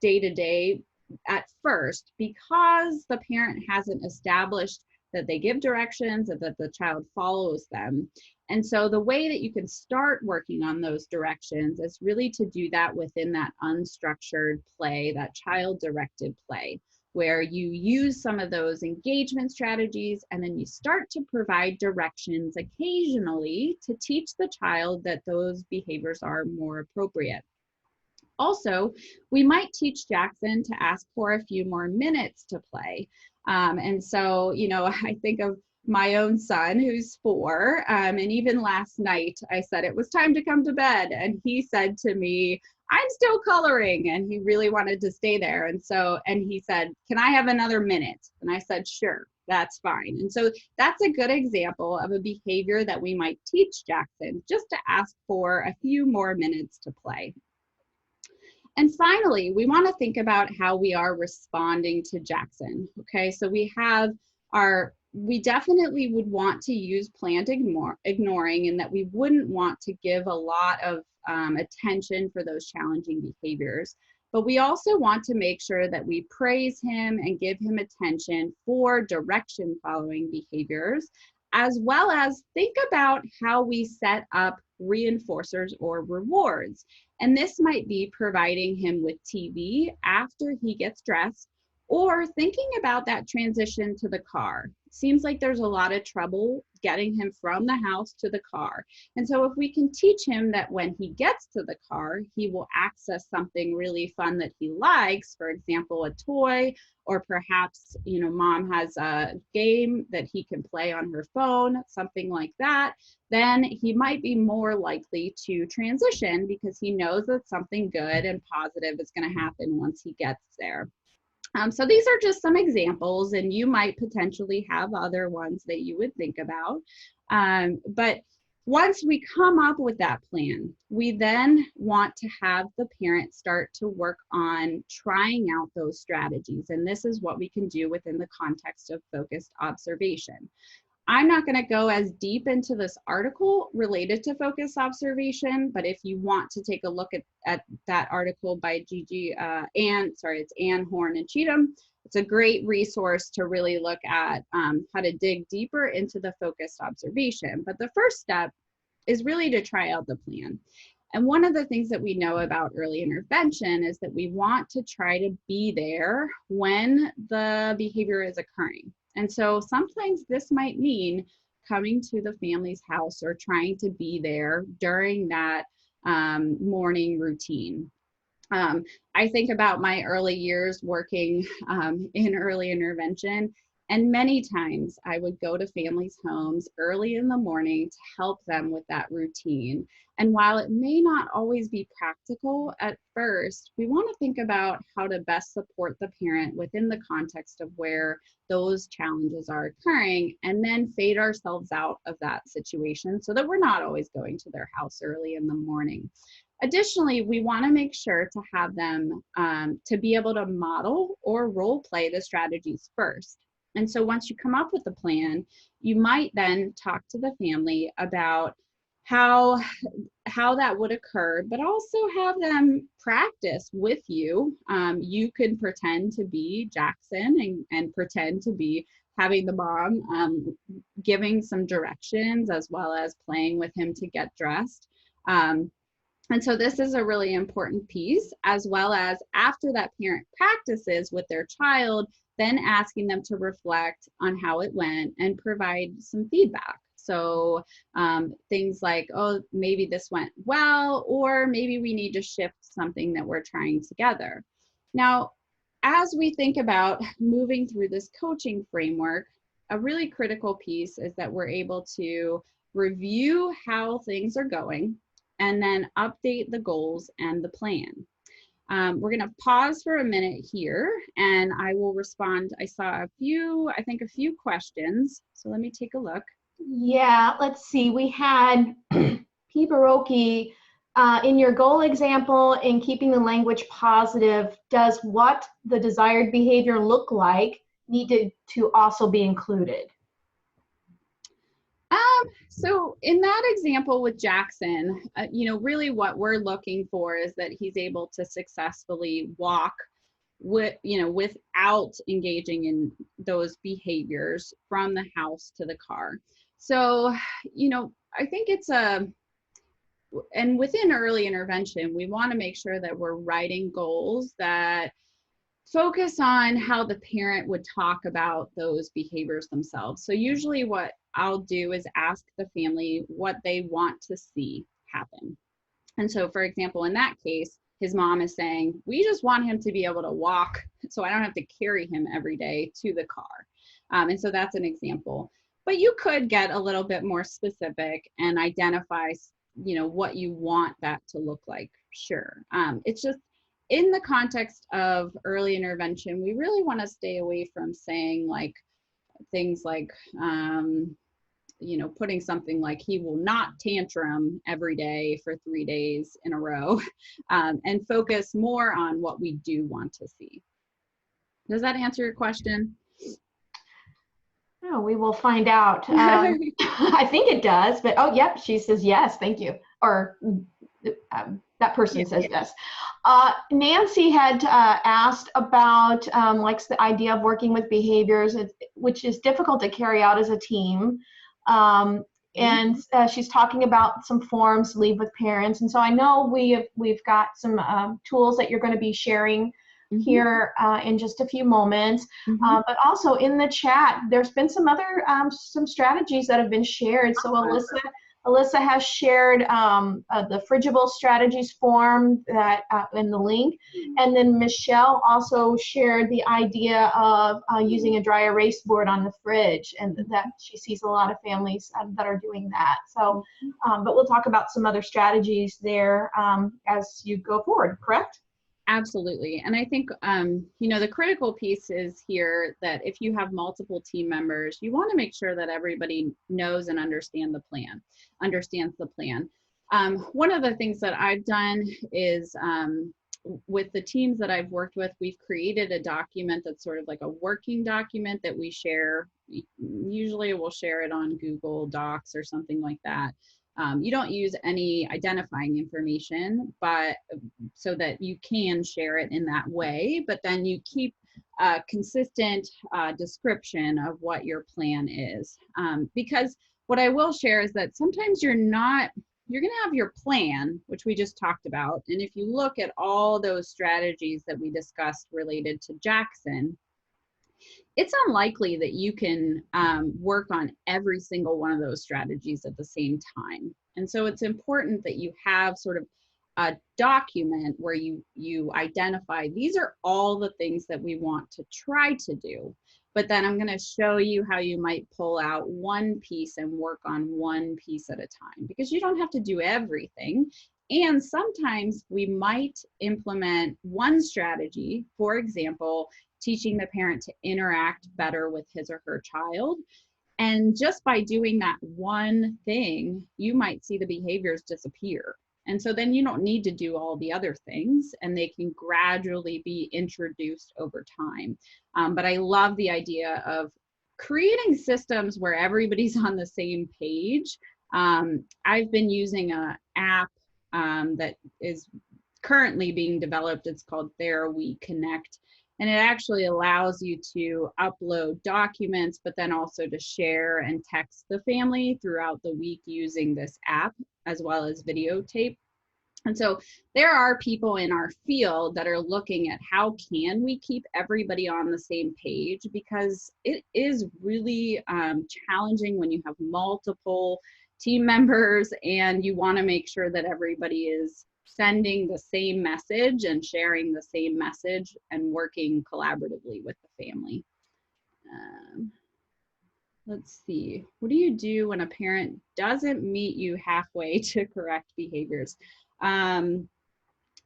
day to day at first, because the parent hasn't established that they give directions and that the child follows them. And so the way that you can start working on those directions is really to do that within that unstructured play, that child-directed play, where you use some of those engagement strategies, and then you start to provide directions occasionally to teach the child that those behaviors are more appropriate. Also, we might teach Jackson to ask for a few more minutes to play. And so, you know, I think of my own son who's 4, and even last night I said it was time to come to bed, and he said to me, I'm still coloring, and he really wanted to stay there. And so, and he said, can I have another minute? And I said, sure, that's fine. And so that's a good example of a behavior that we might teach Jackson, just to ask for a few more minutes to play. And finally, we want to think about how we are responding to Jackson. Okay, so we definitely would want to use planned ignoring, and that we wouldn't want to give a lot of attention for those challenging behaviors. But we also want to make sure that we praise him and give him attention for direction following behaviors, as well as think about how we set up reinforcers or rewards. And this might be providing him with TV after he gets dressed, or thinking about that transition to the car. Seems like there's a lot of trouble getting him from the house to the car. And so if we can teach him that when he gets to the car, he will access something really fun that he likes, for example, a toy, or perhaps, you know, mom has a game that he can play on her phone, something like that, then he might be more likely to transition, because he knows that something good and positive is going to happen once he gets there. So these are just some examples, and you might potentially have other ones that you would think about. But once we come up with that plan, we then want to have the parent start to work on trying out those strategies. And this is what we can do within the context of focused observation. I'm not going to go as deep into this article related to focused observation, but if you want to take a look at that article by it's Ann Horn and Cheatham, it's a great resource to really look at how to dig deeper into the focused observation. But the first step is really to try out the plan. And one of the things that we know about early intervention is that we want to try to be there when the behavior is occurring. And so sometimes this might mean coming to the family's house or trying to be there during that morning routine. I think about my early years working in early intervention, and many times I would go to families' homes early in the morning to help them with that routine. And while it may not always be practical at first, we want to think about how to best support the parent within the context of where those challenges are occurring, and then fade ourselves out of that situation so that we're not always going to their house early in the morning. Additionally, we want to make sure to have them to be able to model or role play the strategies first. And so once you come up with a plan, you might then talk to the family about how that would occur, but also have them practice with you. You can pretend to be Jackson and pretend to be having the mom giving some directions, as well as playing with him to get dressed. And so this is a really important piece, as well as after that parent practices with their child, then asking them to reflect on how it went and provide some feedback. So things like, oh, maybe this went well, or maybe we need to shift something that we're trying together. Now, as we think about moving through this coaching framework, a really critical piece is that we're able to review how things are going, and then update the goals and the plan. We're going to pause for a minute here and I will respond. I saw I think a few questions. So let me take a look. Yeah, let's see. We had P. Baroki, in your goal example, in keeping the language positive, does what the desired behavior look like needed to also be included? So in that example with Jackson, really what we're looking for is that he's able to successfully walk without engaging in those behaviors from the house to the car. So, I think and within early intervention, we want to make sure that we're writing goals that focus on how the parent would talk about those behaviors themselves. So usually what I'll do is ask the family what they want to see happen. And so, for example, in that case, his mom is saying, we just want him to be able to walk so I don't have to carry him every day to the car. And so that's an example. But you could get a little bit more specific and identify, what you want that to look like. Sure. It's just in the context of early intervention, we really want to stay away from saying things like, putting something like he will not tantrum every day for 3 days in a row, and focus more on what we do want to see. Does that answer your question? Oh, we will find out. I think it does, but oh, yep, she says yes, thank you. Or that person says yes. Nancy had asked about the idea of working with behaviors, which is difficult to carry out as a team. And she's talking about some forms, leave with parents. And so I know we've got some tools that you're going to be sharing here in just a few moments. But also in the chat, there's been some other some strategies that have been shared. So Alyssa has shared the Frigible strategies form that in the link, and then Michelle also shared the idea of using a dry erase board on the fridge, and that she sees a lot of families that are doing that. So, but we'll talk about some other strategies there as you go forward, correct? Absolutely. And I think, the critical piece is here that if you have multiple team members, you want to make sure that everybody knows and understands the plan. One of the things that I've done is with the teams that I've worked with, we've created a document that's sort of like a working document that we share. Usually we'll share it on Google Docs or something like that. You don't use any identifying information, but so that you can share it in that way, but then you keep a consistent description of what your plan is. Because what I will share is that sometimes you're going to have your plan, which we just talked about. And if you look at all those strategies that we discussed related to Jackson, it's unlikely that you can work on every single one of those strategies at the same time. And so it's important that you have sort of a document where you identify, these are all the things that we want to try to do. But then I'm going to show you how you might pull out one piece and work on one piece at a time, because you don't have to do everything. And sometimes we might implement one strategy, for example, teaching the parent to interact better with his or her child. And just by doing that one thing, you might see the behaviors disappear. And so then you don't need to do all the other things, and they can gradually be introduced over time. But I love the idea of creating systems where everybody's on the same page. I've been using an app that is currently being developed. It's called There We Connect. And it actually allows you to upload documents, but then also to share and text the family throughout the week using this app, as well as videotape. And so there are people in our field that are looking at how can we keep everybody on the same page, because it is really challenging when you have multiple team members and you want to make sure that everybody is sending the same message and sharing the same message and working collaboratively with the family. Let's see, what do you do when a parent doesn't meet you halfway to correct behaviors?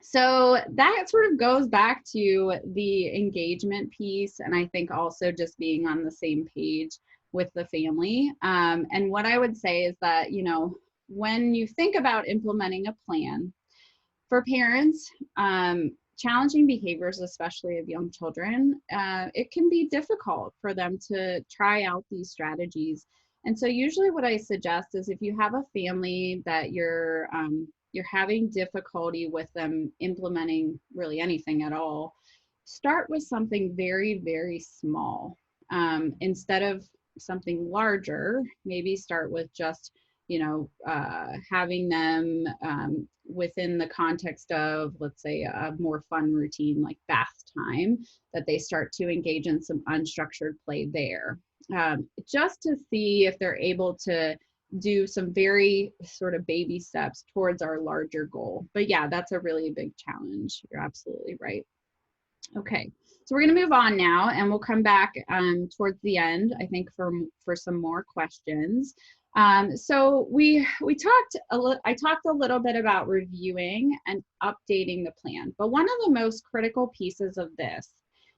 So that sort of goes back to the engagement piece, and I think also just being on the same page with the family. And what I would say is that, you know, when you think about implementing a plan for parents, challenging behaviors, especially of young children, it can be difficult for them to try out these strategies. And so usually what I suggest is if you have a family that you're having difficulty with them implementing really anything at all, start with something very, very small. Instead of something larger, maybe start with just, you know, having them within the context of, let's say, a more fun routine like bath time, that they start to engage in some unstructured play there, just to see if they're able to do some very sort of baby steps towards our larger goal. But yeah, that's a really big challenge. You're absolutely right. Okay, so we're going to move on now, and we'll come back towards the end, I think, for some more questions. So I talked a little bit about reviewing and updating the plan, but one of the most critical pieces of this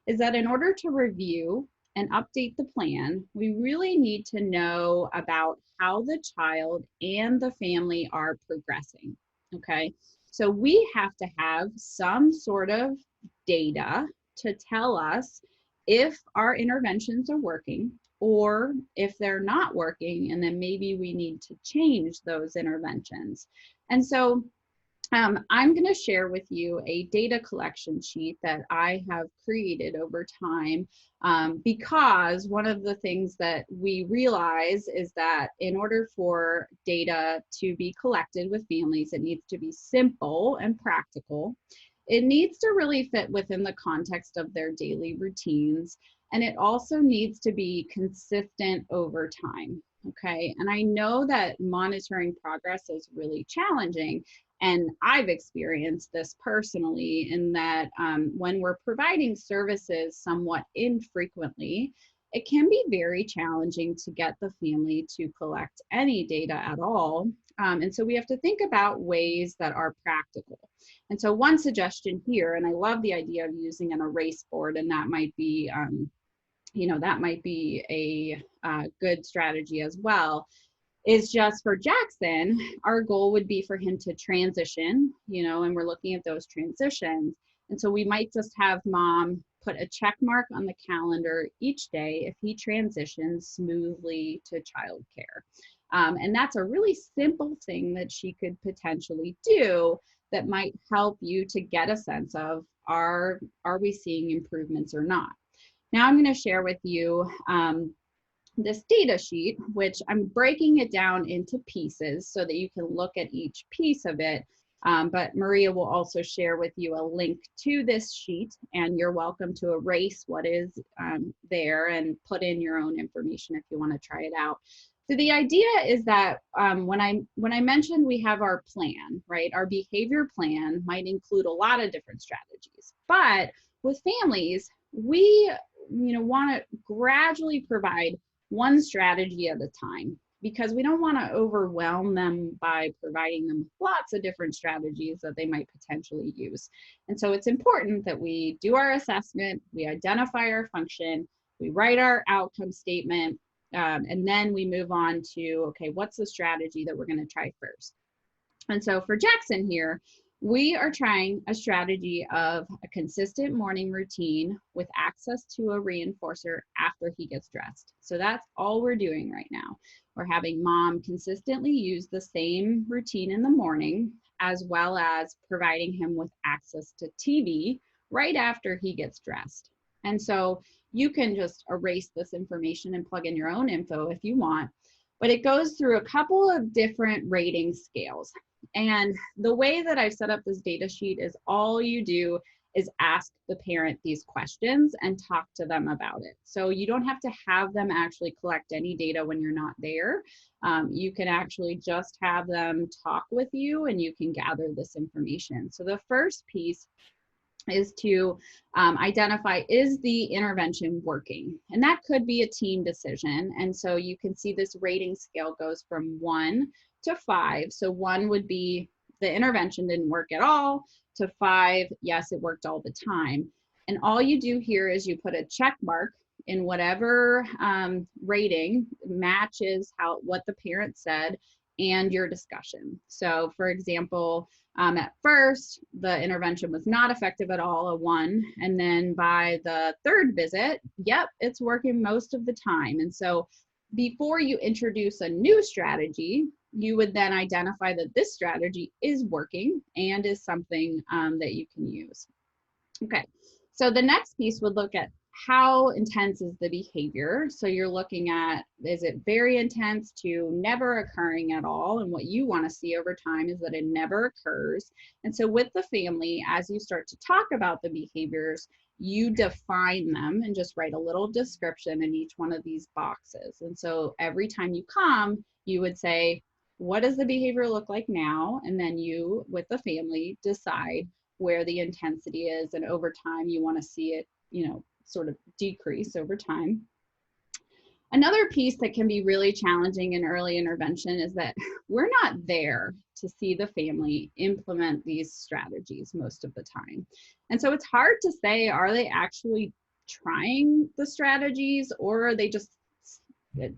is that in order to review and update the plan, we really need to know about how the child and the family are progressing. Okay, so we have to have some sort of data to tell us if our interventions are working or if they're not working, and then maybe we need to change those interventions. And so I'm going to share with you a data collection sheet that I have created over time, because one of the things that we realize is that in order for data to be collected with families, it needs to be simple and practical. It needs to really fit within the context of their daily routines, and it also needs to be consistent over time. Okay, and I know that monitoring progress is really challenging, and I've experienced this personally in that when we're providing services somewhat infrequently, it can be very challenging to get the family to collect any data at all. And so we have to think about ways that are practical. And so one suggestion here, and I love the idea of using an erase board, and that might be, that might be a good strategy as well, is just for Jackson, our goal would be for him to transition, and we're looking at those transitions. And so we might just have mom put a check mark on the calendar each day if he transitions smoothly to childcare. And that's a really simple thing that she could potentially do that might help you to get a sense of, are we seeing improvements or not? Now I'm going to share with you this data sheet, which I'm breaking it down into pieces so that you can look at each piece of it. But Maria will also share with you a link to this sheet, and you're welcome to erase what is there and put in your own information if you want to try it out. So the idea is that when I mentioned we have our plan, right? Our behavior plan might include a lot of different strategies, but with families, we want to gradually provide one strategy at a time, because we don't want to overwhelm them by providing them lots of different strategies that they might potentially use. And so it's important that we do our assessment, we identify our function, we write our outcome statement, and then we move on to, okay, what's the strategy that we're going to try first? And so for Jackson here, we are trying a strategy of a consistent morning routine with access to a reinforcer after he gets dressed. So that's all we're doing right now. We're having mom consistently use the same routine in the morning, as well as providing him with access to TV right after he gets dressed. And so you can just erase this information and plug in your own info if you want, but it goes through a couple of different rating scales. And the way that I've set up this data sheet is all you do is ask the parent these questions and talk to them about it. So you don't have to have them actually collect any data when you're not there. You can actually just have them talk with you, and you can gather this information. So the first piece is to identify, is the intervention working? And that could be a team decision. And so you can see this rating scale goes from 1 to 5. So 1 would be the intervention didn't work at all, to 5, yes, it worked all the time. And all you do here is you put a check mark in whatever rating matches what the parent said and your discussion. So for example, at first, the intervention was not effective at all, a 1. And then by the 3rd visit, yep, it's working most of the time. And so before you introduce a new strategy, you would then identify that this strategy is working and is something that you can use. Okay, so the next piece would look at how intense is the behavior. So you're looking at, is it very intense to never occurring at all? And what you want to see over time is that it never occurs. And so with the family, as you start to talk about the behaviors, you define them and just write a little description in each one of these boxes. And so every time you come, you would say, what does the behavior look like now? And then you, with the family, decide where the intensity is, and over time you want to see it, sort of decrease over time. Another piece that can be really challenging in early intervention is that we're not there to see the family implement these strategies most of the time. And so it's hard to say, are they actually trying the strategies, or are they just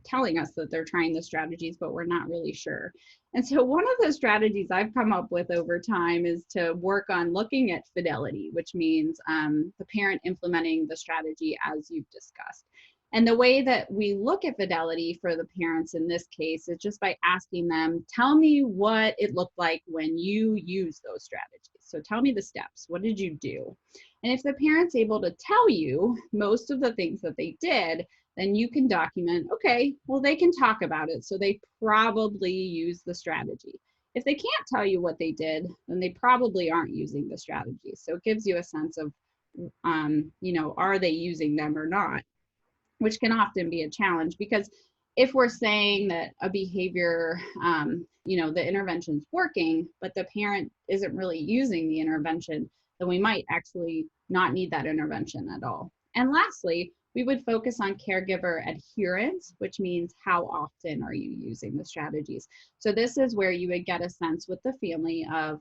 telling us that they're trying the strategies, but we're not really sure. And so one of the strategies I've come up with over time is to work on looking at fidelity, which means the parent implementing the strategy as you've discussed. And the way that we look at fidelity for the parents in this case is just by asking them, tell me what it looked like when you used those strategies. So tell me the steps. What did you do? And if the parent's able to tell you most of the things that they did, then you can document, okay, well, they can talk about it, so they probably use the strategy. If they can't tell you what they did, then they probably aren't using the strategy. So it gives you a sense of, are they using them or not, which can often be a challenge, because if we're saying that a behavior, the intervention's working, but the parent isn't really using the intervention, then we might actually not need that intervention at all. And lastly, we would focus on caregiver adherence, which means how often are you using the strategies. So this is where you would get a sense with the family of,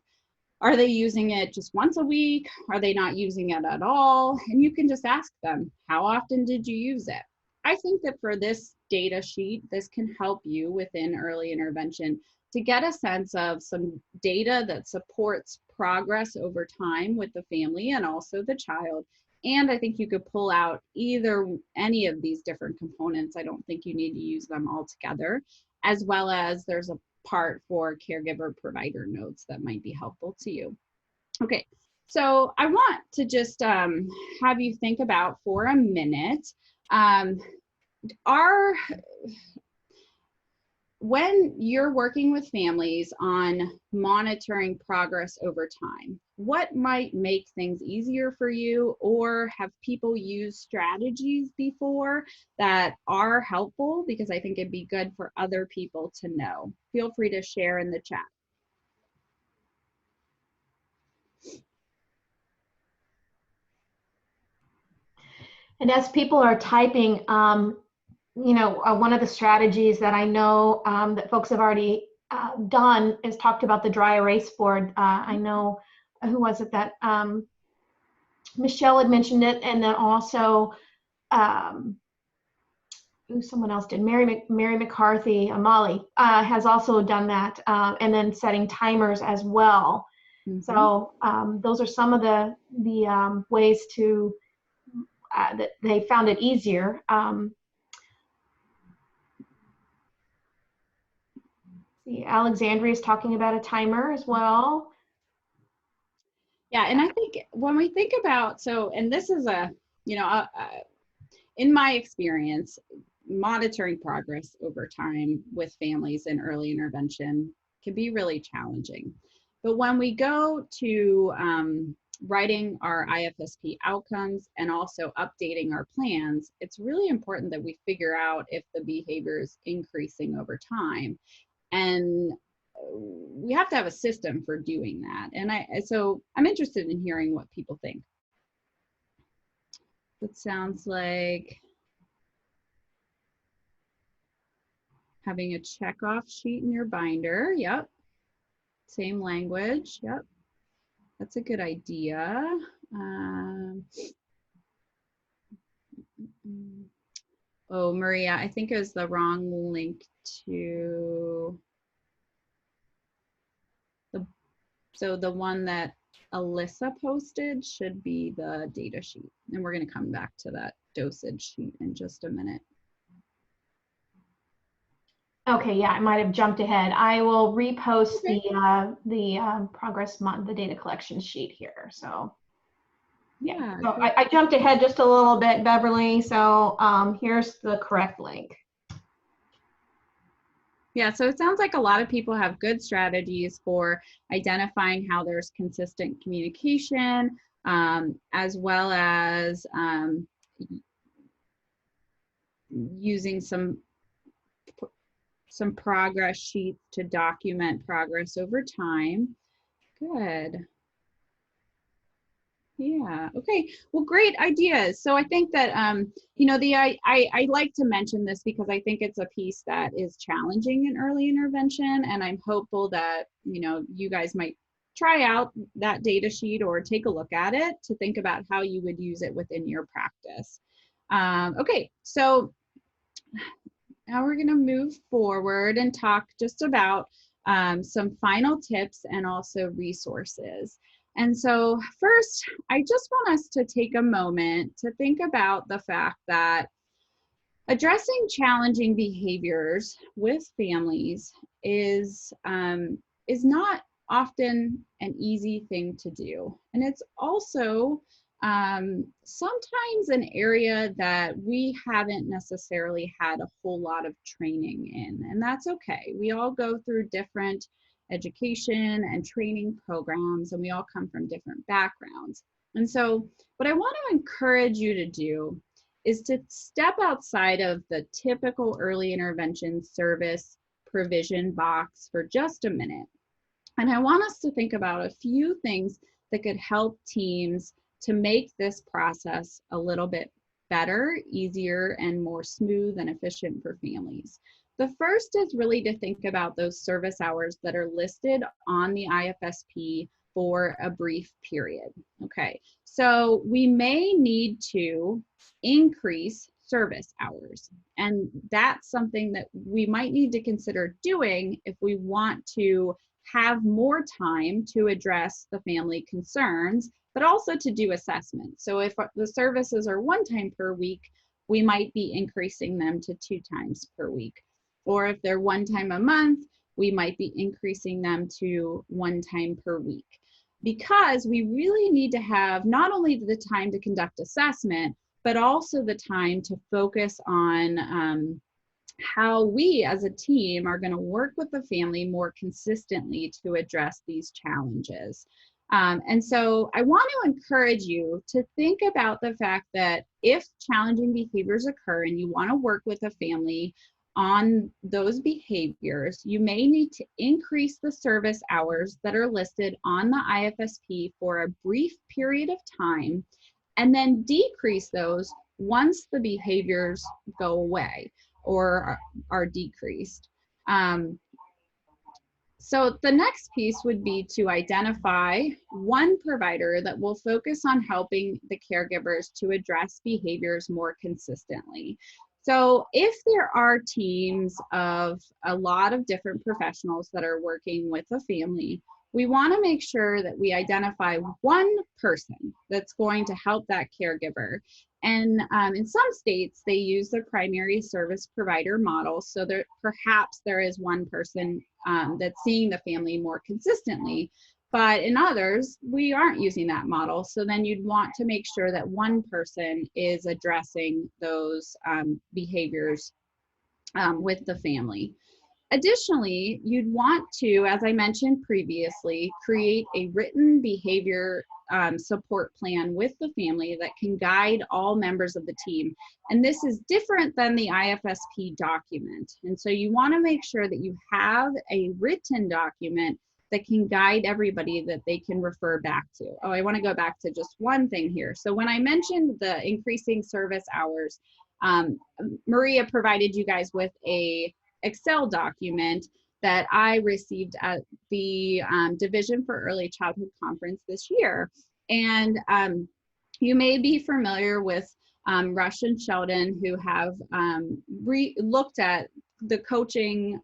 are they using it just once a week? Are they not using it at all? And you can just ask them, how often did you use it? I think that for this data sheet, this can help you within early intervention to get a sense of some data that supports progress over time with the family and also the child. And I think you could pull out any of these different components. I don't think you need to use them all together, as well as there's a part for caregiver provider notes that might be helpful to you. Okay, so I want to just have you think about for a minute, when you're working with families on monitoring progress over time, what might make things easier for you, or have people used strategies before that are helpful? Because I think it'd be good for other people to know. Feel free to share in the chat. And as people are typing, one of the strategies that I know that folks have already done is talked about the dry erase board. I know, who was it that Michelle had mentioned it, and then also someone else did. Mary McCarthy, Molly has also done that, and then setting timers as well. Mm-hmm. So those are some of the ways to that they found it easier. Alexandria is talking about a timer as well. Yeah, and I think when we think about, and this is in my experience, monitoring progress over time with families in early intervention can be really challenging. But when we go to writing our IFSP outcomes and also updating our plans, it's really important that we figure out if the behavior is increasing over time. And we have to have a system for doing that. And so I'm interested in hearing what people think. It sounds like having a checkoff sheet in your binder. Yep. Same language. Yep. That's a good idea. Oh, Maria, I think it was the wrong link to the one that Alyssa posted should be the data sheet. And we're going to come back to that dosage sheet in just a minute. Okay, yeah, I might have jumped ahead. I will repost the progress the data collection sheet here. So yeah, so I jumped ahead just a little bit, Beverly. So here's the correct link. Yeah, so it sounds like a lot of people have good strategies for identifying how there's consistent communication, as well as using some progress sheets to document progress over time. Good. Yeah, okay, well, great ideas. So I think that, you know, I like to mention this because I think it's a piece that is challenging in early intervention, and I'm hopeful that, you know, you guys might try out that data sheet or take a look at it to think about how you would use it within your practice. Okay, so now we're gonna move forward and talk just about some final tips and also resources. And so first, I just want us to take a moment to think about the fact that addressing challenging behaviors with families is not often an easy thing to do. And it's also sometimes an area that we haven't necessarily had a whole lot of training in, and that's okay. We all go through different education and training programs, and we all come from different backgrounds. And so what I want to encourage you to do is to step outside of the typical early intervention service provision box for just a minute. And I want us to think about a few things that could help teams to make this process a little bit better, easier, and more smooth and efficient for families. The first is really to think about those service hours that are listed on the IFSP for a brief period. Okay, so we may need to increase service hours, and that's something that we might need to consider doing if we want to have more time to address the family concerns, but also to do assessments. So if the services are 1 time per week, we might be increasing them to 2 times per week. Or if they're 1 time a month, we might be increasing them to 1 time per week. Because we really need to have not only the time to conduct assessment, but also the time to focus on how we as a team are going to work with the family more consistently to address these challenges. And so I want to encourage you to think about the fact that if challenging behaviors occur and you want to work with a family on those behaviors, you may need to increase the service hours that are listed on the IFSP for a brief period of time, and then decrease those once the behaviors go away or are decreased. So the next piece would be to identify one provider that will focus on helping the caregivers to address behaviors more consistently. So if there are teams of a lot of different professionals that are working with a family, we want to make sure that we identify one person that's going to help that caregiver. And in some states, they use the primary service provider model. So perhaps there is one person that's seeing the family more consistently. But in others, we aren't using that model. So then you'd want to make sure that one person is addressing those behaviors with the family. Additionally, you'd want to, as I mentioned previously, create a written behavior support plan with the family that can guide all members of the team. And this is different than the IFSP document. And so you want to make sure that you have a written document that can guide everybody that they can refer back to. Oh, I want to go back to just one thing here. So when I mentioned the increasing service hours, Maria provided you guys with a Excel document that I received at the Division for Early Childhood Conference this year. And you may be familiar with Rush and Sheldon, who have looked at the coaching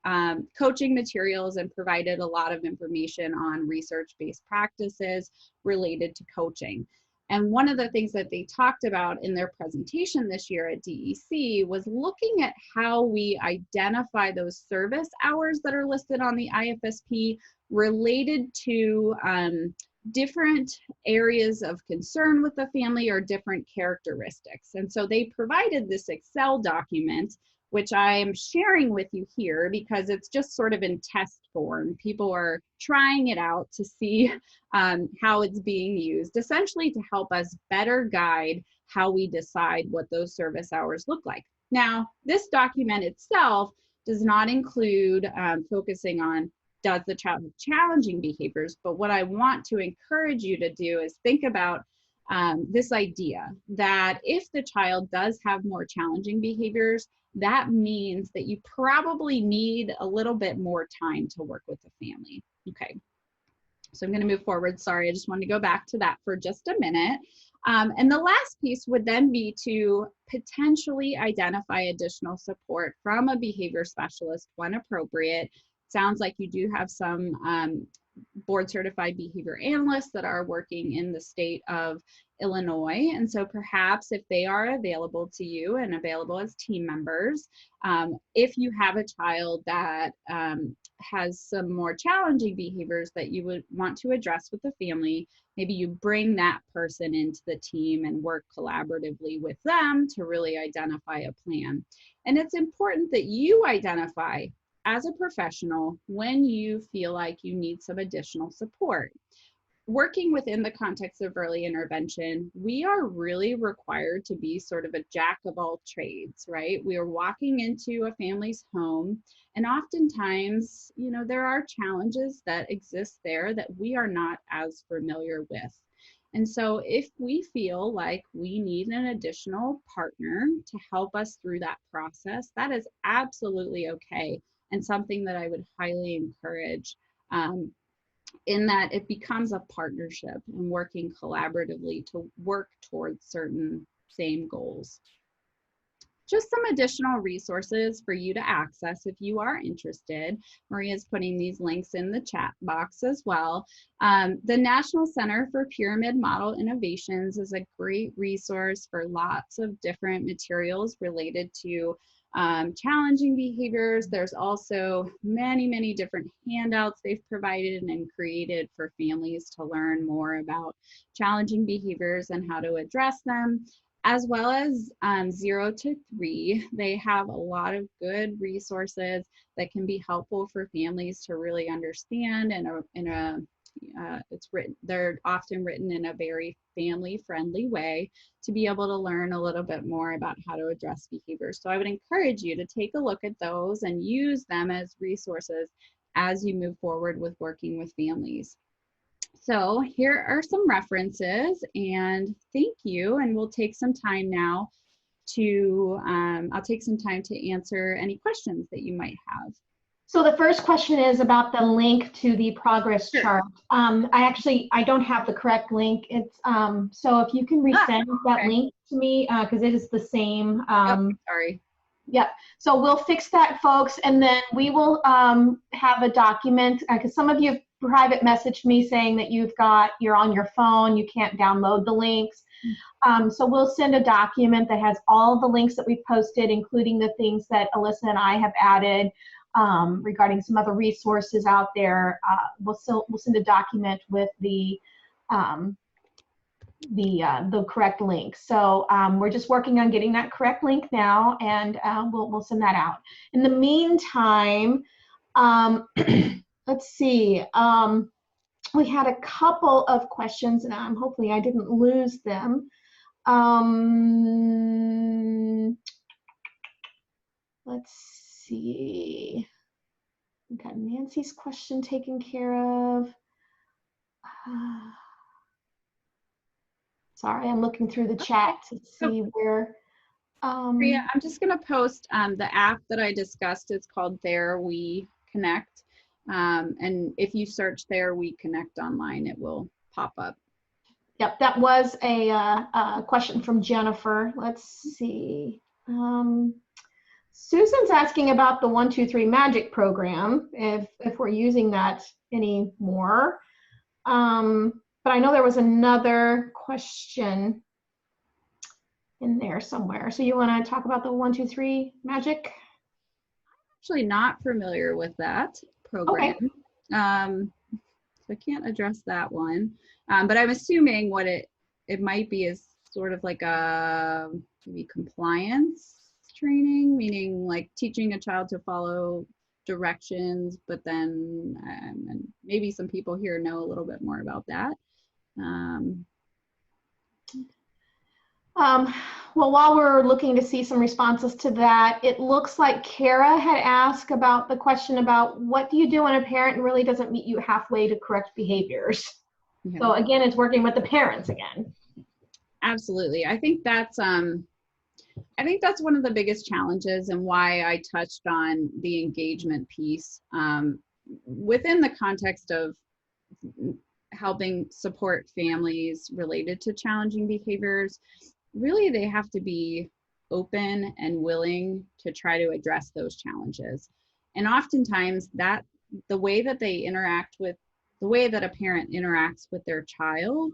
materials and provided a lot of information on research-based practices related to coaching. And one of the things that they talked about in their presentation this year at DEC was looking at how we identify those service hours that are listed on the IFSP related to different areas of concern with the family or different characteristics. And so they provided this Excel document, which I am sharing with you here because it's just sort of in test form. People are trying it out to see how it's being used, essentially to help us better guide how we decide what those service hours look like. Now, this document itself does not include focusing on does the child have challenging behaviors, but what I want to encourage you to do is think about this idea that if the child does have more challenging behaviors, that means that you probably need a little bit more time to work with the family. Okay, so I'm going to move forward. Sorry, I just wanted to go back to that for just a minute. And the last piece would then be to potentially identify additional support from a behavior specialist when appropriate. Sounds like you do have some board certified behavior analysts that are working in the state of Illinois. And so perhaps if they are available to you and available as team members, if you have a child that has some more challenging behaviors that you would want to address with the family, maybe you bring that person into the team and work collaboratively with them to really identify a plan. And it's important that you identify as a professional when you feel like you need some additional support. Working within the context of early intervention, we are really required to be sort of a jack of all trades, right? We are walking into a family's home, and oftentimes, you know, there are challenges that exist there that we are not as familiar with. And so if we feel like we need an additional partner to help us through that process, that is absolutely okay, and something that I would highly encourage, in that it becomes a partnership and working collaboratively to work towards certain same goals. Just some additional resources for you to access if you are interested. Maria's putting these links in the chat box as well. The National Center for Pyramid Model Innovations is a great resource for lots of different materials related to challenging behaviors. There's also many different handouts they've provided and created for families to learn more about challenging behaviors and how to address them, as well as 0 to 3. They have a lot of good resources that can be helpful for families to really understand, and they're often written in a very family-friendly way to be able to learn a little bit more about how to address behaviors. So I would encourage you to take a look at those and use them as resources as you move forward with working with families. So here are some references, and thank you. And we'll take some time now to, I'll take some time to answer any questions that you might have. So the first question is about the link to the progress chart. I don't have the correct link. It's so if you can resend that link to me, because it is the same. Sorry. Yep. So we'll fix that, folks, and then we will have a document, because some of you have private messaged me saying that you're on your phone, you can't download the links. So we'll send a document that has all the links that we've posted, including the things that Alyssa and I have added regarding some other resources out there. We'll send a document with the correct link. So we're just working on getting that correct link now, and we'll send that out. In the meantime, let's see. We had a couple of questions, and hopefully I didn't lose them. Let's see. We got Nancy's question taken care of. Sorry, I'm looking through the chat to see where. Maria, I'm just going to post the app that I discussed. It's called There We Connect. And if you search there, We Connect Online, it will pop up. Yep, that was a question from Jennifer. Let's see. Susan's asking about the 1-2-3 Magic program, if we're using that anymore. But I know there was another question in there somewhere. So you want to talk about the 1-2-3 Magic? Actually not familiar with that program. Okay. So I can't address that one. But I'm assuming what it might be is sort of like a maybe compliance training, meaning like teaching a child to follow directions, but then and maybe some people here know a little bit more about that. Well, while we're looking to see some responses to that, it looks like Kara had asked about the question about what do you do when a parent really doesn't meet you halfway to correct behaviors? Yeah. So again, it's working with the parents again. Absolutely. I think that's one of the biggest challenges, and why I touched on the engagement piece within the context of helping support families related to challenging behaviors. Really, they have to be open and willing to try to address those challenges. And oftentimes the way that a parent interacts with their child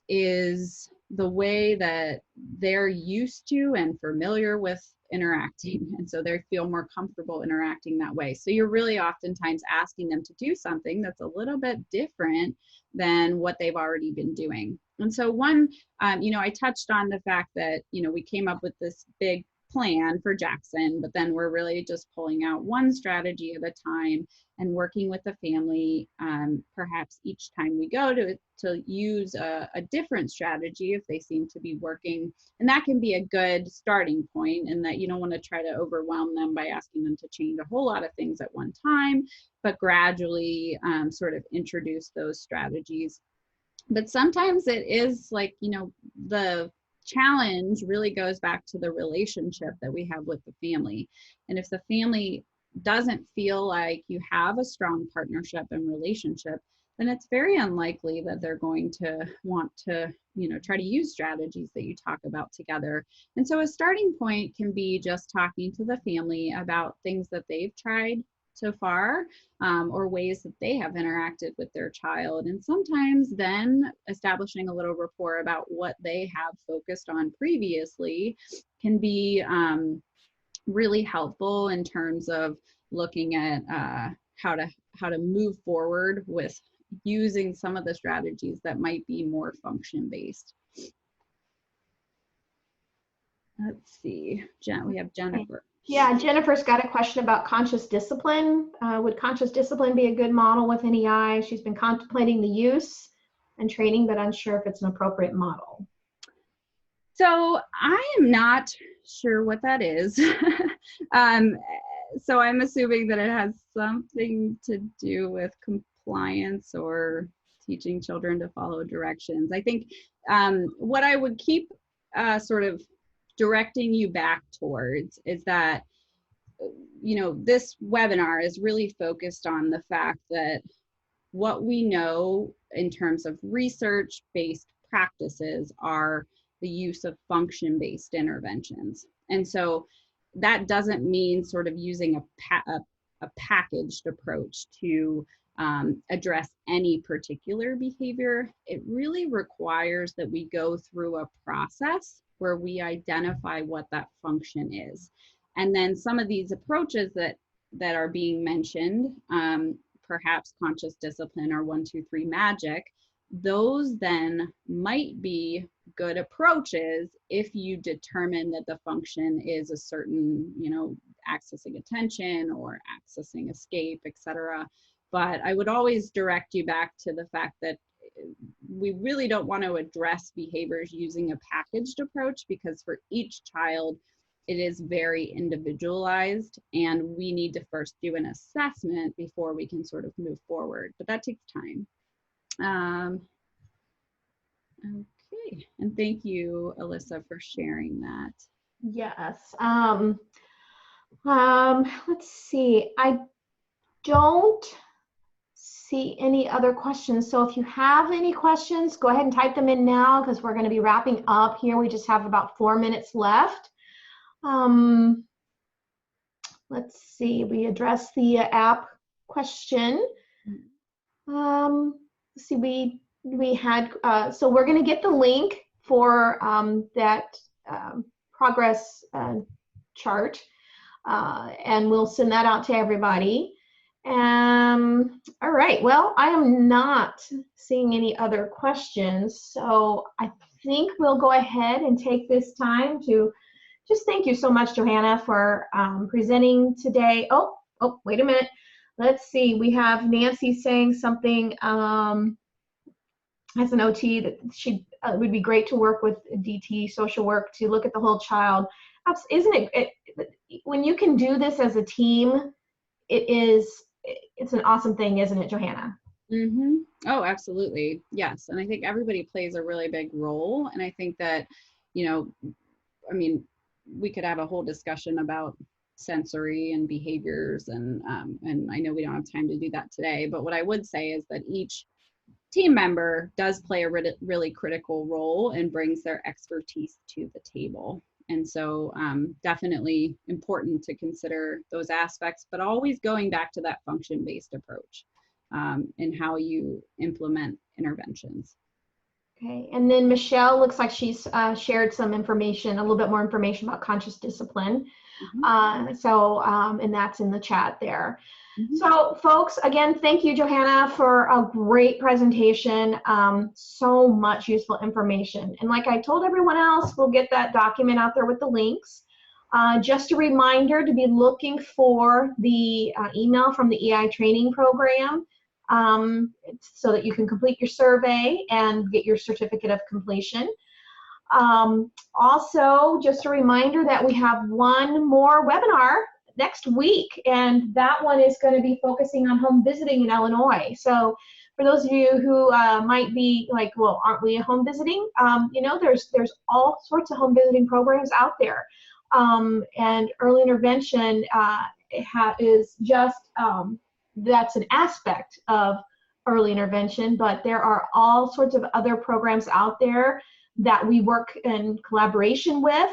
is the way that they're used to and familiar with interacting. And so they feel more comfortable interacting that way. So you're really oftentimes asking them to do something that's a little bit different than what they've already been doing. And so I touched on the fact that, we came up with this big plan for Jackson, but then we're really just pulling out one strategy at a time and working with the family, perhaps each time we go to use a different strategy if they seem to be working. And that can be a good starting point, in that you don't want to try to overwhelm them by asking them to change a whole lot of things at one time, but gradually sort of introduce those strategies. But sometimes it is like, the challenge really goes back to the relationship that we have with the family. And if the family doesn't feel like you have a strong partnership and relationship, then it's very unlikely that they're going to want to, try to use strategies that you talk about together. And so a starting point can be just talking to the family about things that they've tried so far, or ways that they have interacted with their child. And sometimes then establishing a little rapport about what they have focused on previously can be really helpful in terms of looking at how to move forward with using some of the strategies that might be more function-based. Let's see, we have Jennifer. Yeah, Jennifer's got a question about conscious discipline. Would conscious discipline be a good model with NEI? She's been contemplating the use and training, but unsure if it's an appropriate model. So I am not sure what that is. So I'm assuming that it has something to do with compliance or teaching children to follow directions. I think what I would keep sort of directing you back towards is that, this webinar is really focused on the fact that what we know in terms of research-based practices are the use of function-based interventions. And so that doesn't mean sort of using a packaged approach to address any particular behavior. It really requires that we go through a process where we identify what that function is. And then some of these approaches that are being mentioned, perhaps conscious discipline or 1-2-3 magic, those then might be good approaches if you determine that the function is a certain, accessing attention or accessing escape, etc. But I would always direct you back to the fact that we really don't want to address behaviors using a packaged approach, because for each child, it is very individualized, and we need to first do an assessment before we can sort of move forward. But that takes time. Okay, and thank you, Alyssa, for sharing that. Yes. Let's see. don't see any other questions. So if you have any questions, go ahead and type them in now because we're going to be wrapping up here. We just have about 4 minutes left. Let's see, we addressed the app question. Let's see, we had, so we're going to get the link for that progress chart, and we'll send that out to everybody. All right, well, I am not seeing any other questions, so I think we'll go ahead and take this time to just thank you so much, Johanna, for presenting today. Oh, wait a minute. Let's see, we have Nancy saying something as an OT that she would be great to work with DT social work to look at the whole child. Isn't it, when you can do this as a team, it's an awesome thing, isn't it, Johanna? Mm-hmm. Oh, absolutely. Yes. And I think everybody plays a really big role. And I think that, I mean, we could have a whole discussion about sensory and behaviors, and I know we don't have time to do that today, but what I would say is that each team member does play a really critical role and brings their expertise to the table. And so definitely important to consider those aspects, but always going back to that function-based approach in how you implement interventions. Okay, and then Michelle looks like she's shared some information, a little bit more information about conscious discipline. Mm-hmm. And that's in the chat there. Mm-hmm. So folks, again, thank you, Johanna, for a great presentation. So much useful information. And like I told everyone else, we'll get that document out there with the links. Just a reminder to be looking for the email from the EI training program. So that you can complete your survey and get your certificate of completion. Also, just a reminder that we have one more webinar next week, and that one is going to be focusing on home visiting in Illinois. So for those of you who might be like, well, aren't we home visiting? There's all sorts of home visiting programs out there. And early intervention is just that's an aspect of early intervention, but there are all sorts of other programs out there that we work in collaboration with.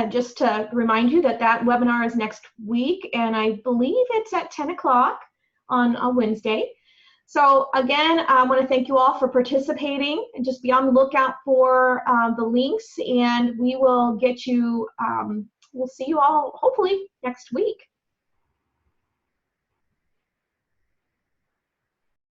Just to remind you that webinar is next week, and I believe it's at 10 o'clock on a Wednesday. So again, I want to thank you all for participating, and just be on the lookout for the links, and we will get you, we'll see you all hopefully next week.